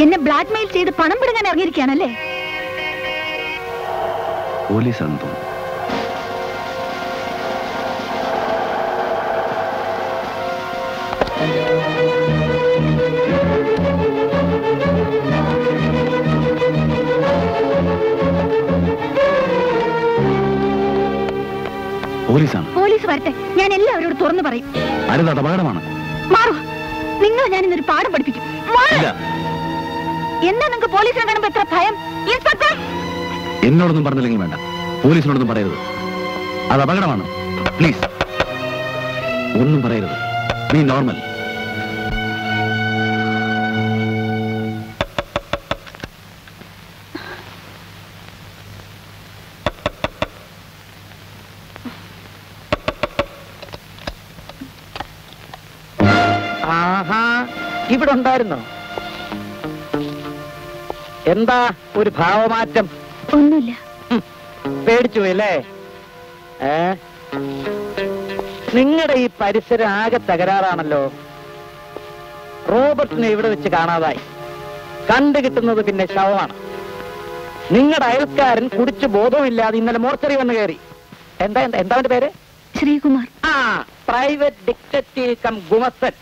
എന്നെ ബ്ലാക്ക് മെയിൽ ചെയ്ത് പണം പിടുങ്ങാൻ ഇറങ്ങിയിരിക്കുകയാണല്ലേ? പോലീസാണെന്ന് തോന്നുന്നു. പോലീസ് വരട്ടെ, ഞാൻ എല്ലാവരോടും തുറന്നു പറയും. അരുത്, അത് അപകടമാണ്. മാറൂ. നിങ്ങൾ ഞാൻ ഇന്നൊരു പാഠം പഠിപ്പിക്കും. എന്താ നിങ്ങൾക്ക് പോലീസിനെ കാണുമ്പോ എത്ര ഭയം? ഇൻസ്പെക്ടർ, എന്നോടൊന്നും പറഞ്ഞില്ലെങ്കിൽ വേണ്ട, പോലീസിനോടൊന്നും പറയരുത്. അത് അപകടമാണ്. പ്ലീസ് ഒന്നും പറയരുത്. നീ നോർമൽ. ആഹാ, ഇവിടെ ഉണ്ടായിരുന്നോ? എന്താ ഒരു ഭാവമാറ്റം? ഒന്നുമില്ല. പേടിച്ചു പോയല്ലേ? നിങ്ങളുടെ ഈ പരിസരം ആകെ തകരാറാണല്ലോ. റോബർട്ടിനെ ഇവിടെ വെച്ച് കാണാതായി. കണ്ടു കിട്ടുന്നത് പിന്നെ ശവമാണ്. നിങ്ങളുടെ അയൽക്കാരൻ കുടിച്ച് ബോധവുമില്ലാതെ ഇന്നലെ മോർച്ചറി വന്ന് കയറി. എന്താ അവന്റെ പേര്? ശ്രീകുമാർ. ആ, പ്രൈവറ്റ് ഡിറ്റക്റ്റീവ് കം ഗുമസ്തൻ.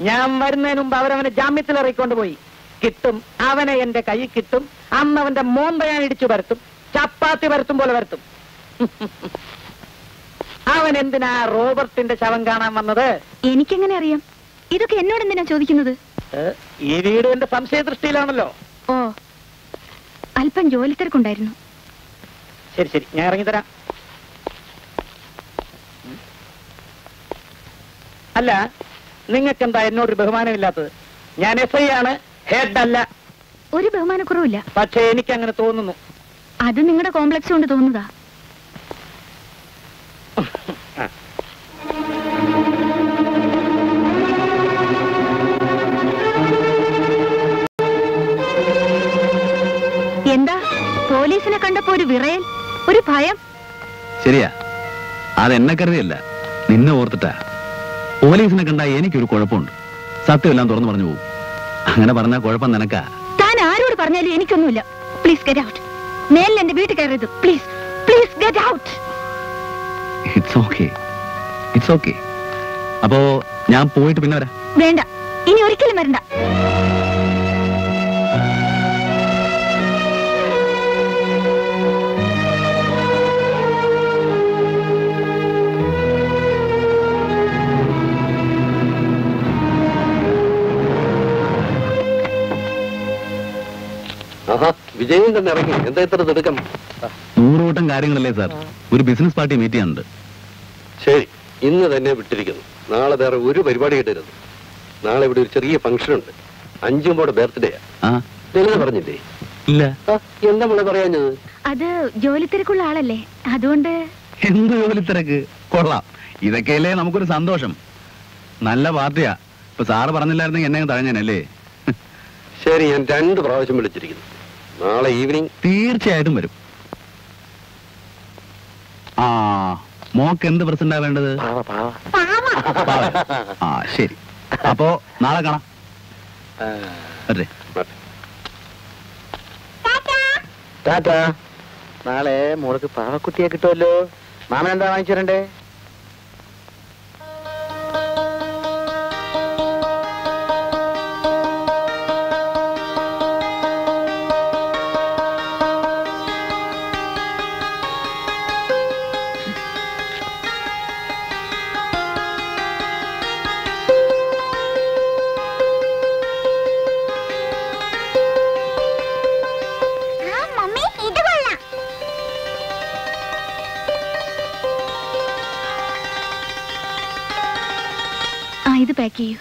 ഞാൻ വരുന്നതിന് മുമ്പ് അവരവനെ ജാമ്യത്തിൽ ഇറക്കിക്കൊണ്ട് പോയി. കിട്ടും, അവനെ എന്റെ കൈ കിട്ടും. അന്ന് അവന്റെ മോന്ത ഞാൻ ഇടിച്ചു വരത്തും, ചപ്പാത്തി വരത്തും പോലെ വരത്തും. അവൻ എന്തിനാ റോബർട്ടിന്റെ ശവം കാണാൻ വന്നത്? എനിക്കെങ്ങനെ അറിയാം? ഇതൊക്കെ എന്നോട് എന്തിനാ ചോദിക്കുന്നത്? ഈ വീട് എന്റെ സംശയദൃഷ്ടിയിലാണല്ലോ. ഓ, അല്പം ജോലി തിരക്കുണ്ടായിരുന്നു. ശരി ശരി, ഞാൻ ഇറങ്ങിത്തരാം. അല്ല, നിങ്ങൾക്കെന്താ എന്നോടൊരു ബഹുമാനമില്ലാത്തത്? ഞാൻ SI ആണ്, ഹെഡ് അല്ല. ഒരു ബഹുമാനക്കുറവില്ല. പക്ഷേ എനിക്ക് അങ്ങനെ തോന്നുന്നു. അത് നിങ്ങളുടെ കോംപ്ലക്സ് കൊണ്ട് തോന്നുന്നതാ. എന്താ പോലീസിനെ കണ്ടപ്പോ ഒരു വിറയൽ, ഒരു ഭയം? ശരിയാ, അതെന്നെ കരുതിയല്ല, നിന്നെ ഓർത്തിട്ടാ. പോലീസിനെ കണ്ടാ എനിക്കൊരു കുഴപ്പമുണ്ട്. സത്യമെല്ലാം തുറന്നു പറഞ്ഞു പോകും. അങ്ങനെ പറഞ്ഞാൽ കുഴപ്പം നിനക്കാ. താൻ ആരോട് പറഞ്ഞാലും എനിക്കൊന്നുമില്ല. Please get out. മേലിൽ എന്റെ വീട്ടിൽ കയറരുത്. Please please get out. It's okay, it's okay. അപ്പോ ഞാൻ പോയിട്ട് പിന്നെ വരാം. വേണ്ട, ഇനി ഒരിക്കലും വരണ്ട. വിജയം തന്നെ ഇറങ്ങി. എന്താ ഇത്ര തിടുക്കം? 100 കൂട്ടം കാര്യങ്ങളല്ലേ സാർ. ഒരു ബിസിനസ് പാർട്ടി മീറ്റ് ചെയ്യാനുണ്ട്. ശരി, ഇന്ന് തന്നെ വിട്ടിരിക്കുന്നു. നാളെ വേറെ ഒരു പരിപാടി കിട്ടരുത്. നാളെ ഇവിടെ ഒരു ചെറിയ ഫംഗ്ഷൻ ഉണ്ട്. 5 ബർത്ത്ഡേയാ. ലളിത പറഞ്ഞില്ലേ? ഇല്ല. എന്താ മോളെ പറയാഞ്ഞത്? അത് ജോലി തിരക്കുള്ള ആളല്ലേ, അതുകൊണ്ട്. എന്ത് ജോലി തിരക്ക്? കൊള്ളാം, ഇതൊക്കെയല്ലേ നമുക്കൊരു സന്തോഷം. നല്ല പാർട്ടിയാ. ഇപ്പൊ സാറ് പറഞ്ഞില്ലായിരുന്നെങ്കിൽ എന്നെ തഴഞ്ഞാനല്ലേ. ശരി, ഞാൻ 2 പ്രാവശ്യം വിളിച്ചിരിക്കുന്നു. നാളെ ഈവനിങ് തീർച്ചയായിട്ടും വരും. ആ, മോക്ക് എന്ത് പ്രസന്റാ വേണ്ടത്? ആ ശരി, അപ്പോ നാളെ കാണാം. അതെ, ടാറ്റാ. നാളെ മോൾക്ക് പാവക്കുട്ടിയെ കിട്ടുമല്ലോ. മാമൻ എന്താ വാങ്ങിച്ചു തരണ്ടേ? ഇത് പാക്ക് ചെയ്യൂ.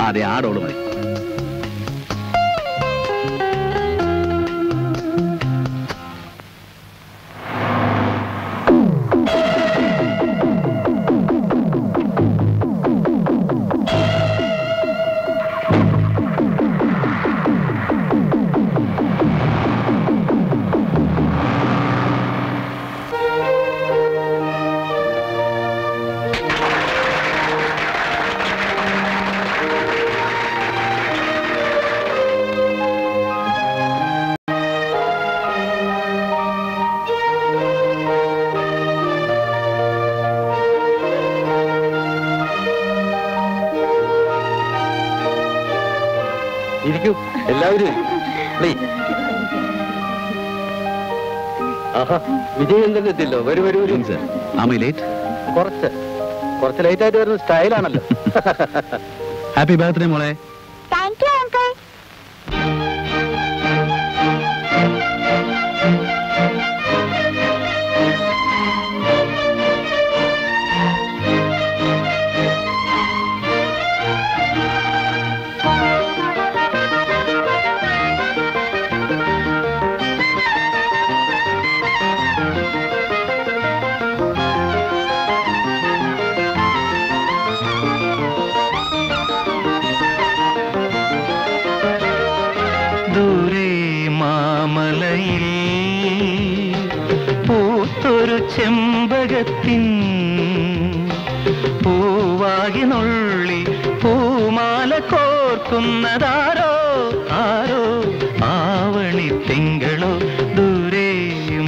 അതെ, ആടോള് മതി. എല്ലാവരും ആഹാ വിജയചന്ദ്രൻ എത്തില്ലോ. വരൂ വരൂ വരൂ. കുറച്ച് ലൈറ്റ് ആയിട്ട് വരുന്ന സ്റ്റൈലാണല്ലോ. ഹാപ്പി ബർത്ത്ഡേ മോളെ. Thank you uncle. ചെമ്പകത്തിൻ പൂവാകി നുള്ളി പൂമാല കോർക്കുന്നതാരോ ആരോ ആവണി തിങ്കളോ ദൂരെ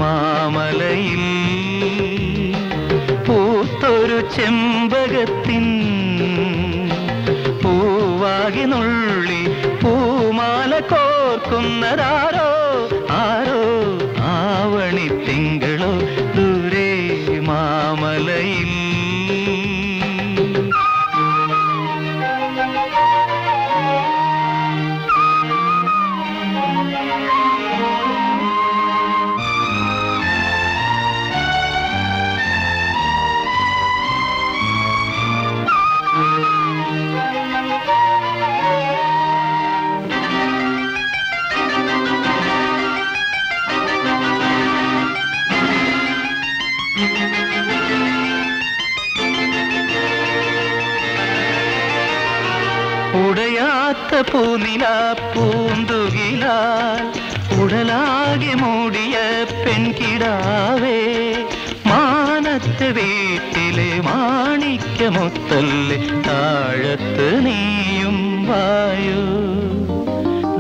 മാമലയിൽ പൂത്തൊരു ചെമ്പകത്തിൻ പൂവാകി നുള്ളി പൂമാല കോർക്കുന്നതാരോ ആരോ ആവണി തിങ്കളോ ദൂരെ മാമലയിൽ. ഉടയാത്ത പൂനില പൂന്തുകിലാൽ ഉടലാകെ മൂടിയ പെൺകിടാവേ മാനത്തെ വീട്ടിലെ മാണിക്യമുത്തല്ലേ താഴത്ത് നീയും വായു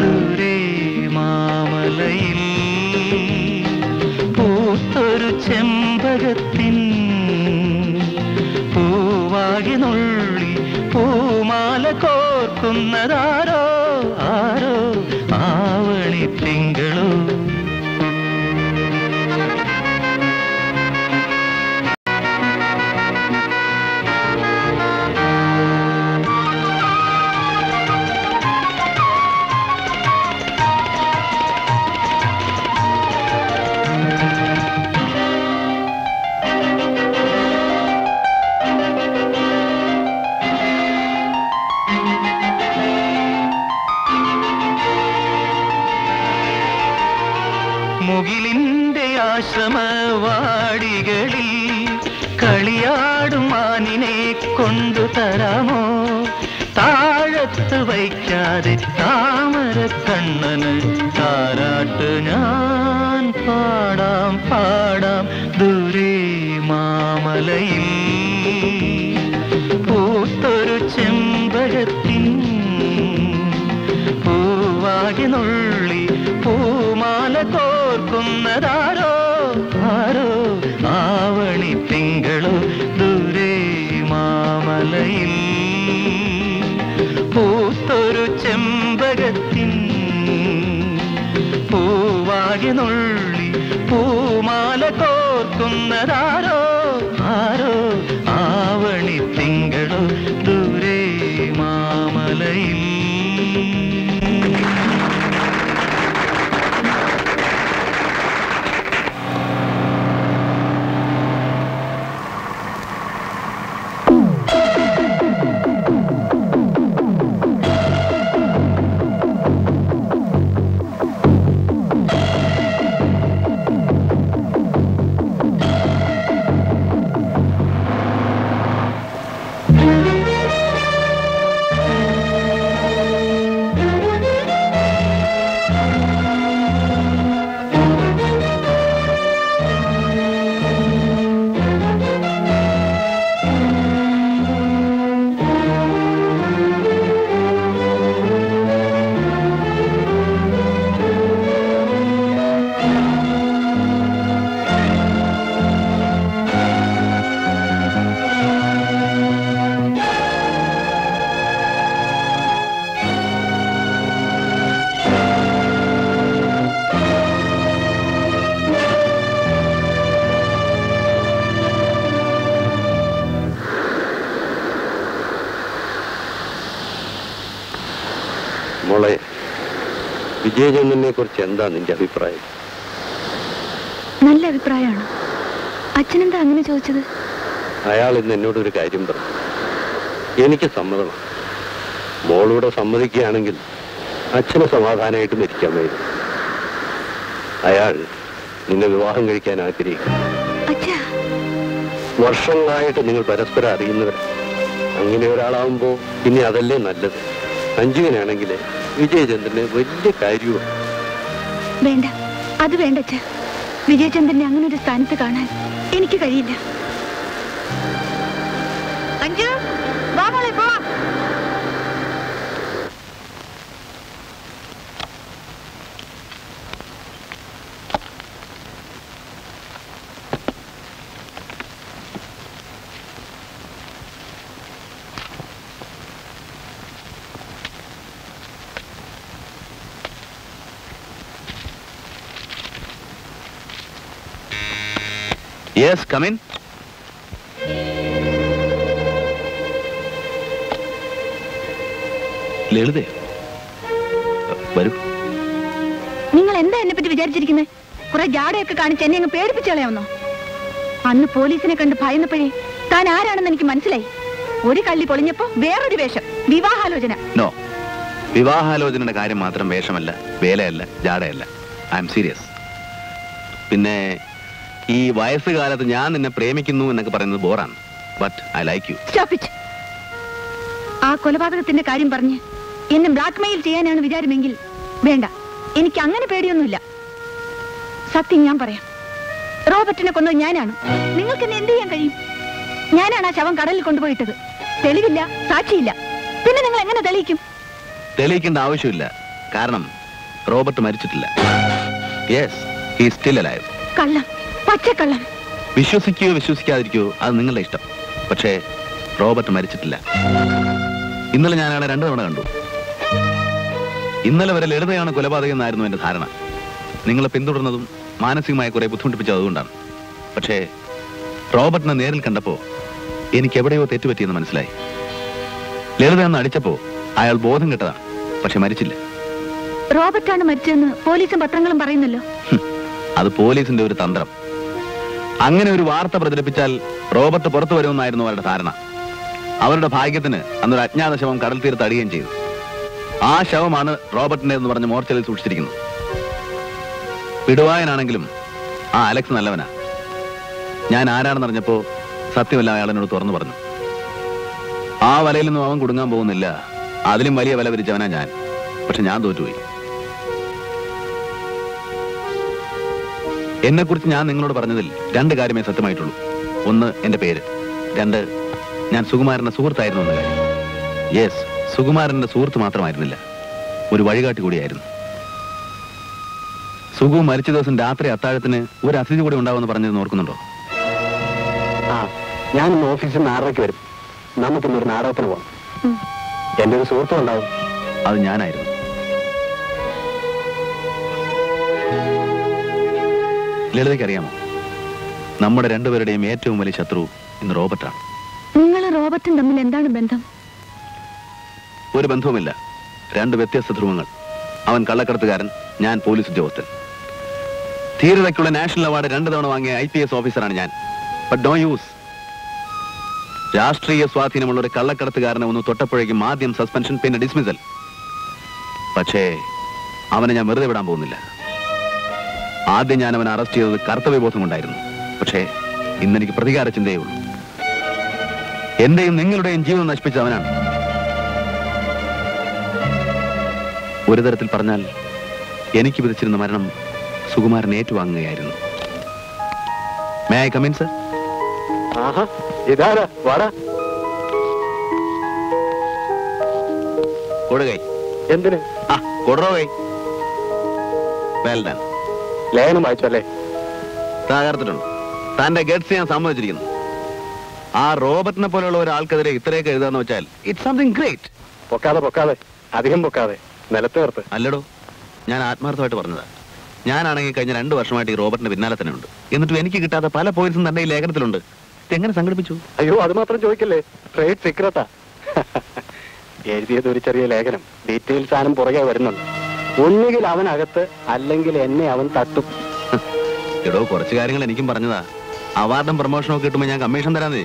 ദൂരെ മാമലയിൽ പൂത്തൊരു ചെമ്പകത്തിൻ പൂവാകി നുള്ളി പൂമാല കോർക്കുന്നതാരോ ആരോ ആവണി തിങ്കളോ. മുകിലിന്റെ ആശ്രമവാടികളിൽ കളിയാടും മാനിനെ കൊണ്ടു തരാമോ താഴത്ത് വയ്ക്കാതെ താമര കണ്ണന് താരാട്ട് ഞാൻ പാടാം പാടാം ദൂരെ മാമലയിൽ പൂത്തൊരു ചെമ്പകത്തിൻ പൂവാകി നുള്ളി പൂമാല കോർക്കുന്നതാരോ ആരോ ആവണി തിങ്കളോ ദൂരെ മാമലയിൽ പൂത്തൊരു ചെമ്പകത്തിൻ പൂവാകി നുള്ളി പൂമാല കോർക്കുന്നതാരോ ആരോ ആവണി തിങ്കളോ ദൂരെ മാമലയിൽ. വിജയചന്ദ്രനെ കുറിച്ച് എന്താ നിന്റെ അഭിപ്രായം? നല്ല അഭിപ്രായമാണ്. അച്ഛനെന്താ അങ്ങനെ ചോദിച്ചത്? അയാൾ ഇന്ന് എന്നോടൊരു കാര്യം പറഞ്ഞു. എനിക്ക് സമ്മതമാണ്. മോളൂടെ സമ്മതിക്കുകയാണെങ്കിൽ അച്ഛന് സമാധാനമായിട്ട് മരിക്കാമായിരുന്നു. അയാൾ നിന്നെ വിവാഹം കഴിക്കാൻ ആഗ്രഹിക്കുന്നു. വർഷങ്ങളായിട്ട് നിങ്ങൾ പരസ്പരം അറിയുന്നവർ. അങ്ങനെ ഒരാളാവുമ്പോ പിന്നെ അതല്ലേ നല്ലത്. സഞ്ജുവിനാണെങ്കിൽ വിജയചന്ദ്രന് വലിയ കാര്യമാണ്. വേണ്ട, അത് വേണ്ട അച്ഛാ. വിജയചന്ദ്രനെ അങ്ങനെ ഒരു സ്ഥാനത്ത് കാണാൻ എനിക്ക് കഴിയില്ല. അഞ്ജു, വാ മോളെ, പോ. Yes, come in. ലളിതേ, വരൂ. നിങ്ങൾ എന്താ എന്നെ പറ്റി വിചാരിച്ചിരിക്കുന്നത്? കുറെ ജാടയൊക്കെ കാണിച്ച് എന്നെ അങ്ങ് പേടിപ്പിച്ചു കളയാവുന്നോ? അന്ന് പോലീസിനെ കണ്ട് ഭയന്നപ്പോഴേ താൻ ആരാണെന്ന് എനിക്ക് മനസ്സിലായി. ഒരു കള്ളി പൊളിഞ്ഞപ്പോ വേറൊരു വേഷം, വിവാഹാലോചന. നോ, വിവാഹാലോചനയുടെ കാര്യം മാത്രം വേഷമല്ല, വേലയല്ല, ജാടയല്ല. I am serious. പിന്നെ ഈ വയസ്സുകാലത്ത് ഞാൻ നിന്നെ പ്രേമിക്കുന്നു എന്നൊക്കെ പറയുന്നത് ബോറാണ്. But I like you. Stop it. ആ കൊലപാതകത്തിന്റെ കാര്യം പറഞ്ഞ് എന്നെ ബ്ലാക്ക് മെയിൽ ചെയ്യാനാണ് വിചാരമെങ്കിൽ വേണ്ട, എനിക്ക് അങ്ങനെ പേടിയൊന്നുമില്ല. സത്യം ഞാൻ പറയാം, റോബർട്ടിനെ കൊന്നത് ഞാനാണ്. നിങ്ങൾക്ക് എന്നെ എന്ത് ചെയ്യാൻ കഴിയും? ഞാനാണ് ആ ശവം കടലിൽ കൊണ്ടുപോയിട്ടത്. തെളിവില്ല, സാക്ഷിയില്ല. പിന്നെ നിങ്ങൾ എങ്ങനെ തെളിയിക്കും? തെളിയിക്കേണ്ട ആവശ്യമില്ല. കാരണം റോബർട്ട് മരിച്ചിട്ടില്ല. Yes, he is still alive. കള്ളം, പച്ചക്കള്ളം. വിശ്വസിക്കുകയോ വിശ്വസിക്കാതിരിക്കുകയോ അത് നിങ്ങളുടെ ഇഷ്ടം. പക്ഷേ റോബർട്ട് മരിച്ചിട്ടില്ല. ഇന്നലെ ഞാൻ അയാളെ 2 തവണ കണ്ടു. ഇന്നലെ വരെ ലളിതയാണ് കൊലപാതകം എന്നായിരുന്നു എന്റെ ധാരണ. നിങ്ങളെ പിന്തുടർന്നതും മാനസികമായി കുറെ ബുദ്ധിമുട്ടിപ്പിച്ചത് അതുകൊണ്ടാണ്. പക്ഷേ റോബർട്ടിനെ നേരിൽ കണ്ടപ്പോ എനിക്ക് എവിടെയോ തെറ്റുപറ്റിയെന്ന് മനസ്സിലായി. ലളിത എന്ന് അടിച്ചപ്പോ അയാൾ ബോധം കെട്ടതാണ്, പക്ഷെ മരിച്ചില്ല. റോബർട്ടാണ് മരിച്ചതെന്ന് പോലീസും പത്രങ്ങളും പറയുന്നല്ലോ. അത് പോലീസിന്റെ ഒരു തന്ത്രം. അങ്ങനെ ഒരു വാർത്ത പ്രചരിപ്പിച്ചാൽ റോബർട്ട് പുറത്തു വരുമെന്നായിരുന്നു അവരുടെ ധാരണ. അവരുടെ ഭാഗ്യത്തിന് അന്നൊരു അജ്ഞാത ശവം കടൽ തീരത്ത് അടിയുകയും ചെയ്തു. ആ ശവമാണ് റോബർട്ടിന്റെ എന്ന് പറഞ്ഞ് മോർച്ചറിൽ സൂക്ഷിച്ചിരിക്കുന്നത്. വിടുവായനാണെങ്കിലും ആ അലക്സ് നല്ലവനാ. ഞാൻ ആരാണെന്നറിഞ്ഞപ്പോ സത്യമല്ല അയാൾ എന്നോട് തുറന്നു പറഞ്ഞു. ആ വലയിലൊന്നും അവൻ കുടുങ്ങാൻ പോകുന്നില്ല, അതിലും വലിയ വില വിരിച്ചവനാ ഞാൻ. പക്ഷെ ഞാൻ തോറ്റുപോയി. എന്നെ കുറിച്ച് ഞാൻ നിങ്ങളോട് പറഞ്ഞതിൽ 2 കാര്യമേ സത്യമായിട്ടുള്ളൂ. 1, എന്റെ പേര്. 2, ഞാൻ സുകുമാരന്റെ സുഹൃത്തായിരുന്നു എന്ന കാര്യം. യെസ്, സുകുമാരന്റെ സുഹൃത്ത് മാത്രമായിരുന്നില്ല, ഒരു വഴികാട്ടി കൂടിയായിരുന്നു. സുഗു മരിച്ച ദിവസം രാത്രി അത്താഴത്തിന് ഒരു അതിഥി കൂടി ഉണ്ടാവുമെന്ന് പറഞ്ഞത് ഓർക്കുന്നുണ്ടോ? ഞാൻ ഇന്ന് ഓഫീസിൽ നിന്ന് 6:30 വരും. നമുക്കിന്നൊരു നാടകത്തിന് പോകാം. എന്റെ ഒരു സുഹൃത്തും ഉണ്ടാവും. അത് ഞാനായിരുന്നു. ലളിതയ്ക്കറിയാമോ, നമ്മുടെ 2 പേരുടെയും ഏറ്റവും വലിയ ശത്രു ഇന്ന് റോബർട്ടാണ്. നിങ്ങൾ റോബർട്ടും തമ്മിൽ എന്താണ് ബന്ധം? ഒരു ബന്ധവുമില്ല. 2 വ്യത്യസ്ത ധ്രുവങ്ങൾ. അവൻ കള്ളക്കടത്തുകാരൻ, ഞാൻ പോലീസ് ഉദ്യോഗസ്ഥൻ. ധീരതയ്ക്കുള്ള നാഷണൽ അവാർഡ് 2 തവണ വാങ്ങിയ IPS ഓഫീസറാണ് ഞാൻ. But no use. രാഷ്ട്രീയ സ്വാധീനമുള്ള ഒരു കള്ളക്കടത്തുകാരനെ ഒന്ന് തൊട്ടപ്പോഴേക്കും ആദ്യം സസ്പെൻഷൻ, പിന്നെ ഡിസ്മിസൽ. പക്ഷേ അവനെ ഞാൻ വെറുതെ വിടാൻ പോകുന്നില്ല. ആദ്യം ഞാൻ അവനെ അറസ്റ്റ് ചെയ്തത് കർത്തവ്യബോധം കൊണ്ടായിരുന്നു. പക്ഷേ ഇന്നെനിക്ക് പ്രതികാര ചിന്തയേ ഉള്ളൂ. എന്റെയും നിങ്ങളുടെയും ജീവിതം നശിപ്പിച്ച അവനാണ്. ഒരു തരത്തിൽ പറഞ്ഞാൽ എനിക്ക് വിധിച്ചിരുന്ന മരണം സുകുമാരൻ ഏറ്റുവാങ്ങുകയായിരുന്നു. May I come in sir? കൊടുകൈ. എന്തിന്? കൊടുറോകൈ. Well done. ലേഖനം വായിച്ചല്ലേ? തകർത്തിട്ടുണ്ട്. തന്റെ ഗഡ്സ് ഞാൻ സമ്മതിച്ചിരിക്കുന്നു. ആ റോബർട്ടിനെ പോലെയുള്ള ഒരാൾക്കെതിരെ ഇത്രയൊക്കെ എഴുതാന്ന് വെച്ചാൽ ഇറ്റ്സ് സംതിങ് ഗ്രേറ്റ്. പൊക്കാതെ അധികം പൊക്കാതെ നിലത്ത് നിർത്ത്. അല്ലടോ, ഞാൻ ആത്മാർത്ഥമായിട്ട് പറഞ്ഞതാ. ഞാനാണെങ്കിൽ കഴിഞ്ഞ 2 വർഷമായിട്ട് ഈ റോബർട്ടിന്റെ പിന്നാലെ തന്നെ ഉണ്ട്. എന്നിട്ടും എനിക്ക് കിട്ടാത്ത പല പോയിന്റ്സും തന്റെ ഈ ലേഖനത്തിലുണ്ട്. ഇതെങ്ങനെ സംഘടിപ്പിച്ചു? അയ്യോ, അത് മാത്രം ചോദിക്കല്ലേ, ട്രേഡ് സീക്രട്ടാ. എഴുതിയത് ഒരു ചെറിയ ലേഖനം, ഡീറ്റെയിൽസ് ആനും പുറകെ വരുന്നുണ്ട്. ഒന്നുകിൽ അവനകത്ത്, അല്ലെങ്കിൽ എന്നെ അവൻ തട്ടും. എടോ, കുറച്ച് കാര്യങ്ങൾ എനിക്കും പറഞ്ഞതാ. അവാർഡും പ്രൊമോഷനും ഒക്കെ കിട്ടുമ്പോ ഞാൻ കമ്മീഷൻ തരാന്നേ.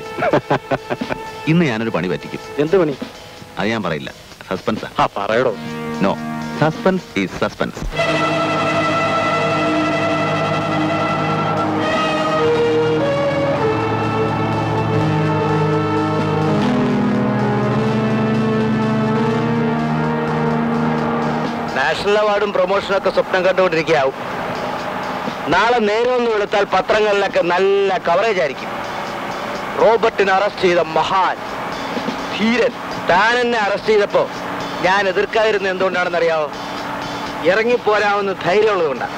ഇന്ന് ഞാനൊരു പണി പറ്റിക്കും. എന്ത് പണി? അത് ഞാൻ പറയില്ല. സസ്പെൻസാ. പറയടോ. No, suspense is suspense. National അവാർഡും പ്രൊമോഷനും ഒക്കെ സ്വപ്നം കണ്ടുകൊണ്ടിരിക്കുകയാവും. നാളെ നേരമൊന്നും എടുത്താൽ പത്രങ്ങളിലൊക്കെ നല്ല കവറേജ് ആയിരിക്കും. റോബർട്ടിനെ അറസ്റ്റ് ചെയ്ത മഹാൻ ധീരൻ താൻ എന്നെ അറസ്റ്റ് ചെയ്തപ്പോ ഞാൻ എതിർക്കാതിരുന്നത് എന്തുകൊണ്ടാണെന്നറിയാവോ? ഇറങ്ങിപ്പോരാമെന്ന് ധൈര്യമുള്ളതുകൊണ്ടാണ്.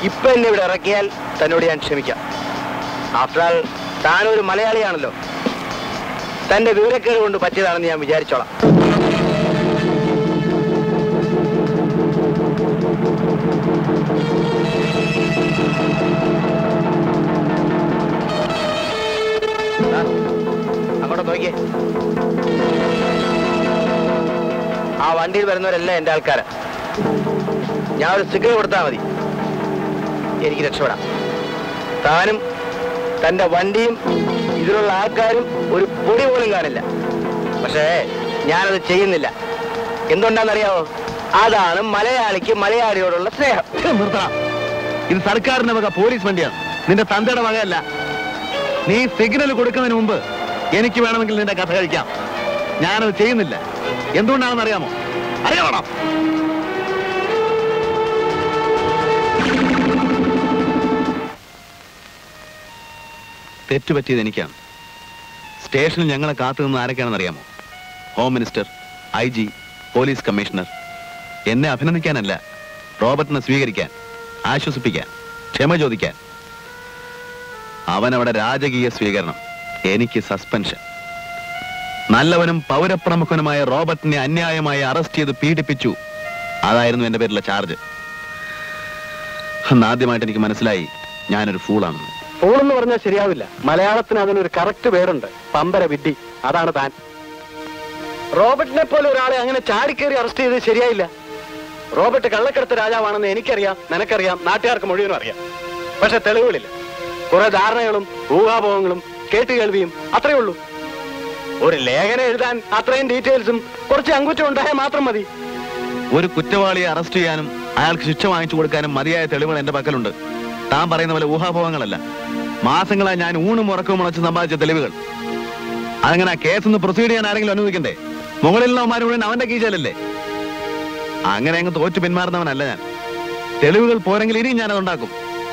ഇപ്പൊ എന്നെ ഇവിടെ ഇറക്കിയാൽ തന്നോട് ഞാൻ ക്ഷമിക്കാം. ആഫ്റ്റർ ആൾ താനൊരു മലയാളിയാണല്ലോ. തന്റെ വിവരക്കേട് കൊണ്ട് പറ്റിയതാണെന്ന് ഞാൻ വിചാരിച്ചോളാം. അങ്ങോട്ട് നോക്കിയേ. ആ വണ്ടിയിൽ വരുന്നവരെല്ലാം എന്റെ ആൾക്കാരാ. ഞാൻ ഒരു സിഗ്നൽ കൊടുത്താൽ മതി, എനിക്ക് രക്ഷപ്പെടാം. താനും തന്റെ വണ്ടിയും ഇതിലുള്ള ആൾക്കാരും ഒരു പൊടി പോലും കാണില്ല. പക്ഷേ ഞാനത് ചെയ്യുന്നില്ല. എന്തുകൊണ്ടാണെന്നറിയാവോ? അതാണ് മലയാളിക്ക് മലയാളിയോടുള്ള സ്നേഹം. നിർത്തണം. ഇത് സർക്കാരിന്റെ വക പോലീസ് വണ്ടിയാണ്, നിന്റെ തന്തയുടെ വകയല്ല. നീ സിഗ്നൽ കൊടുക്കുന്നതിന് മുമ്പ് എനിക്ക് വേണമെങ്കിൽ നിന്റെ കഥ കഴിക്കാം. ഞാനത് ചെയ്യുന്നില്ല. എന്തുകൊണ്ടാണെന്ന് അറിയാമോ? അറിയാമോ? തെറ്റുപറ്റിയത് എനിക്കാണ്. സ്റ്റേഷനിൽ ഞങ്ങളെ കാത്തു നിന്ന് ആരൊക്കെയാണെന്ന് അറിയാമോ? Home minister, IG, police commissioner. എന്നെ അഭിനന്ദിക്കാനല്ല, റോബർട്ടിനെ സ്വീകരിക്കാൻ, ആശ്വസിപ്പിക്കാൻ, ക്ഷമ ചോദിക്കാൻ. അവനവിടെ രാജകീയ സ്വീകരണം, എനിക്ക് സസ്പെൻഷൻ. നല്ലവനും പൗരപ്രമുഖനുമായ റോബർട്ടിനെ അന്യായമായി അറസ്റ്റ് ചെയ്ത് പീഡിപ്പിച്ചു. അതായിരുന്നു എന്റെ പേരിലുള്ള ചാർജ്. അന്ന് ആദ്യമായിട്ട് എനിക്ക് മനസ്സിലായി ഞാനൊരു ഫൂളാണെന്ന്. ഫൂളെന്ന് പറഞ്ഞാൽ ശരിയാവില്ല. മലയാളത്തിന് അതിനൊരു കറക്റ്റ് പേരുണ്ട്, പമ്പര വിഡ്ഢി. അതാണ് താൻ. റോബർട്ടിനെ പോലെ ഒരാളെ അങ്ങനെ ചാടിക്കേറി അറസ്റ്റ് ചെയ്ത് ശരിയായില്ല. റോബർട്ട് കള്ളക്കടത്ത് രാജാവാണെന്ന് എനിക്കറിയാം, നിനക്കറിയാം, നാട്ടുകാർക്ക് മുഴുവനും അറിയാം. പക്ഷെ തെളിവുകളില്ല. കുറെ ധാരണകളും ഊഹാപോഹങ്ങളും കേട്ടുകേൾവിയും അത്രയേ ഉള്ളൂ. ഒരു ലേഖനം എഴുതാൻ അത്രയും ഡീറ്റെയിൽസും കുറച്ച് അങ്കുറ്റം ഉണ്ടായാൽ മാത്രം മതി. ഒരു കുറ്റവാളിയെ അറസ്റ്റ് ചെയ്യാനും അയാൾക്ക് ശിക്ഷ വാങ്ങിച്ചു കൊടുക്കാനും മതിയായ തെളിവുകൾ എന്റെ പക്കലുണ്ട്. താൻ പറയുന്ന പോലെ ഊഹാപോഹങ്ങളല്ല. മാസങ്ങളായി ഞാൻ ഊണും ഉറക്കവും മുളച്ച് സമ്പാദിച്ച തെളിവുകൾ. അതങ്ങനെ കേസൊന്ന് പ്രൊസീഡ് ചെയ്യാൻ ആരെങ്കിലും അനുവദിക്കണ്ടേ? മുകളിൽ നിന്നവന്മാർ മുഴുവൻ അവന്റെ കീശയിലല്ലേ? അങ്ങനെ അങ്ങ് തോറ്റു പിന്മാറുന്നവനല്ല ഞാൻ. തെളിവുകൾ പോരെങ്കിൽ ഇനിയും ഞാനത് ഉണ്ടാക്കും.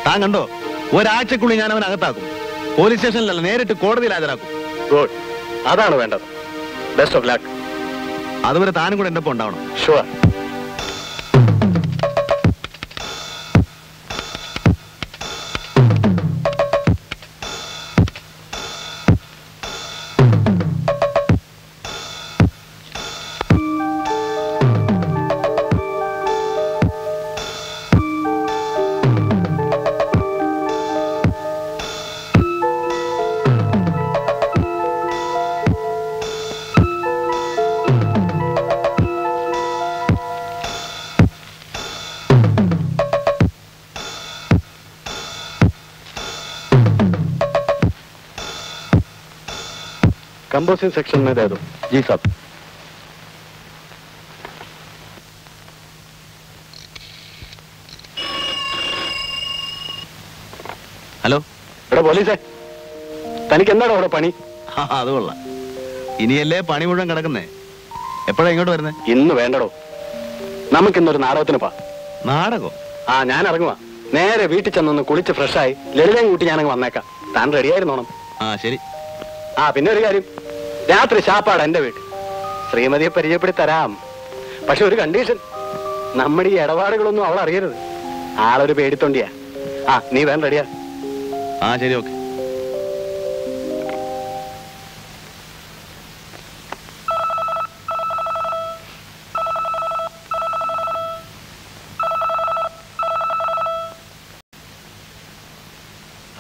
താൻ കണ്ടോ, ഒരാഴ്ചക്കുള്ളിൽ ഞാൻ അവനകത്താക്കും. പോലീസ് സ്റ്റേഷനിലല്ല, നേരിട്ട് കോടതിയിൽ ഹാജരാക്കും. ഗുഡ്, അതാണ് വേണ്ടത്. Best of luck. അതുവരെ താനും കൂടെ എന്റെ ഒപ്പം ഉണ്ടാവണം. ഷുവർ. कंपोजिंग सेक्शन में दे दो। जी साहब। ഹലോ, ഇവിടെ പോലീസേ, തനിക്ക് എന്താണ് അവിടെ പണി? അത് കൊള്ളാം. ഇനിയല്ലേ പണി മുഴുവൻ കിടക്കുന്നേ. എപ്പോഴാ ഇങ്ങോട്ട് വരുന്നേ? ഇന്ന് വേണ്ടടോ, നമുക്കിന്നൊരു നാടകത്തിന് പോവാം. നാടകോ? ആ, ഞാൻ ഇറങ്ങുവാ. നേരെ വീട്ടിൽ ചെന്നൊന്ന് കുളിച്ച് ഫ്രഷായി ലളിതയും കൂട്ടി ഞാനങ്ങ് വന്നേക്കാം. താൻ റെഡിയായിരുന്നോണം. ആ ശരി. ആ, പിന്നെ ഒരു കാര്യം, രാത്രി ശാപ്പാട് എന്റെ വീട്ടിൽ. ശ്രീമതിയെ പരിചയപ്പെടുത്തി തരാം. പക്ഷെ ഒരു കണ്ടീഷൻ, നമ്മുടെ ഈ ഇടപാടുകളൊന്നും അവൾ അറിയരുത്. ആളൊരു പേടിത്തൊണ്ടിയാ. ആ, നീ വേണ്ട റെഡിയാ. ആ ശരി, okay.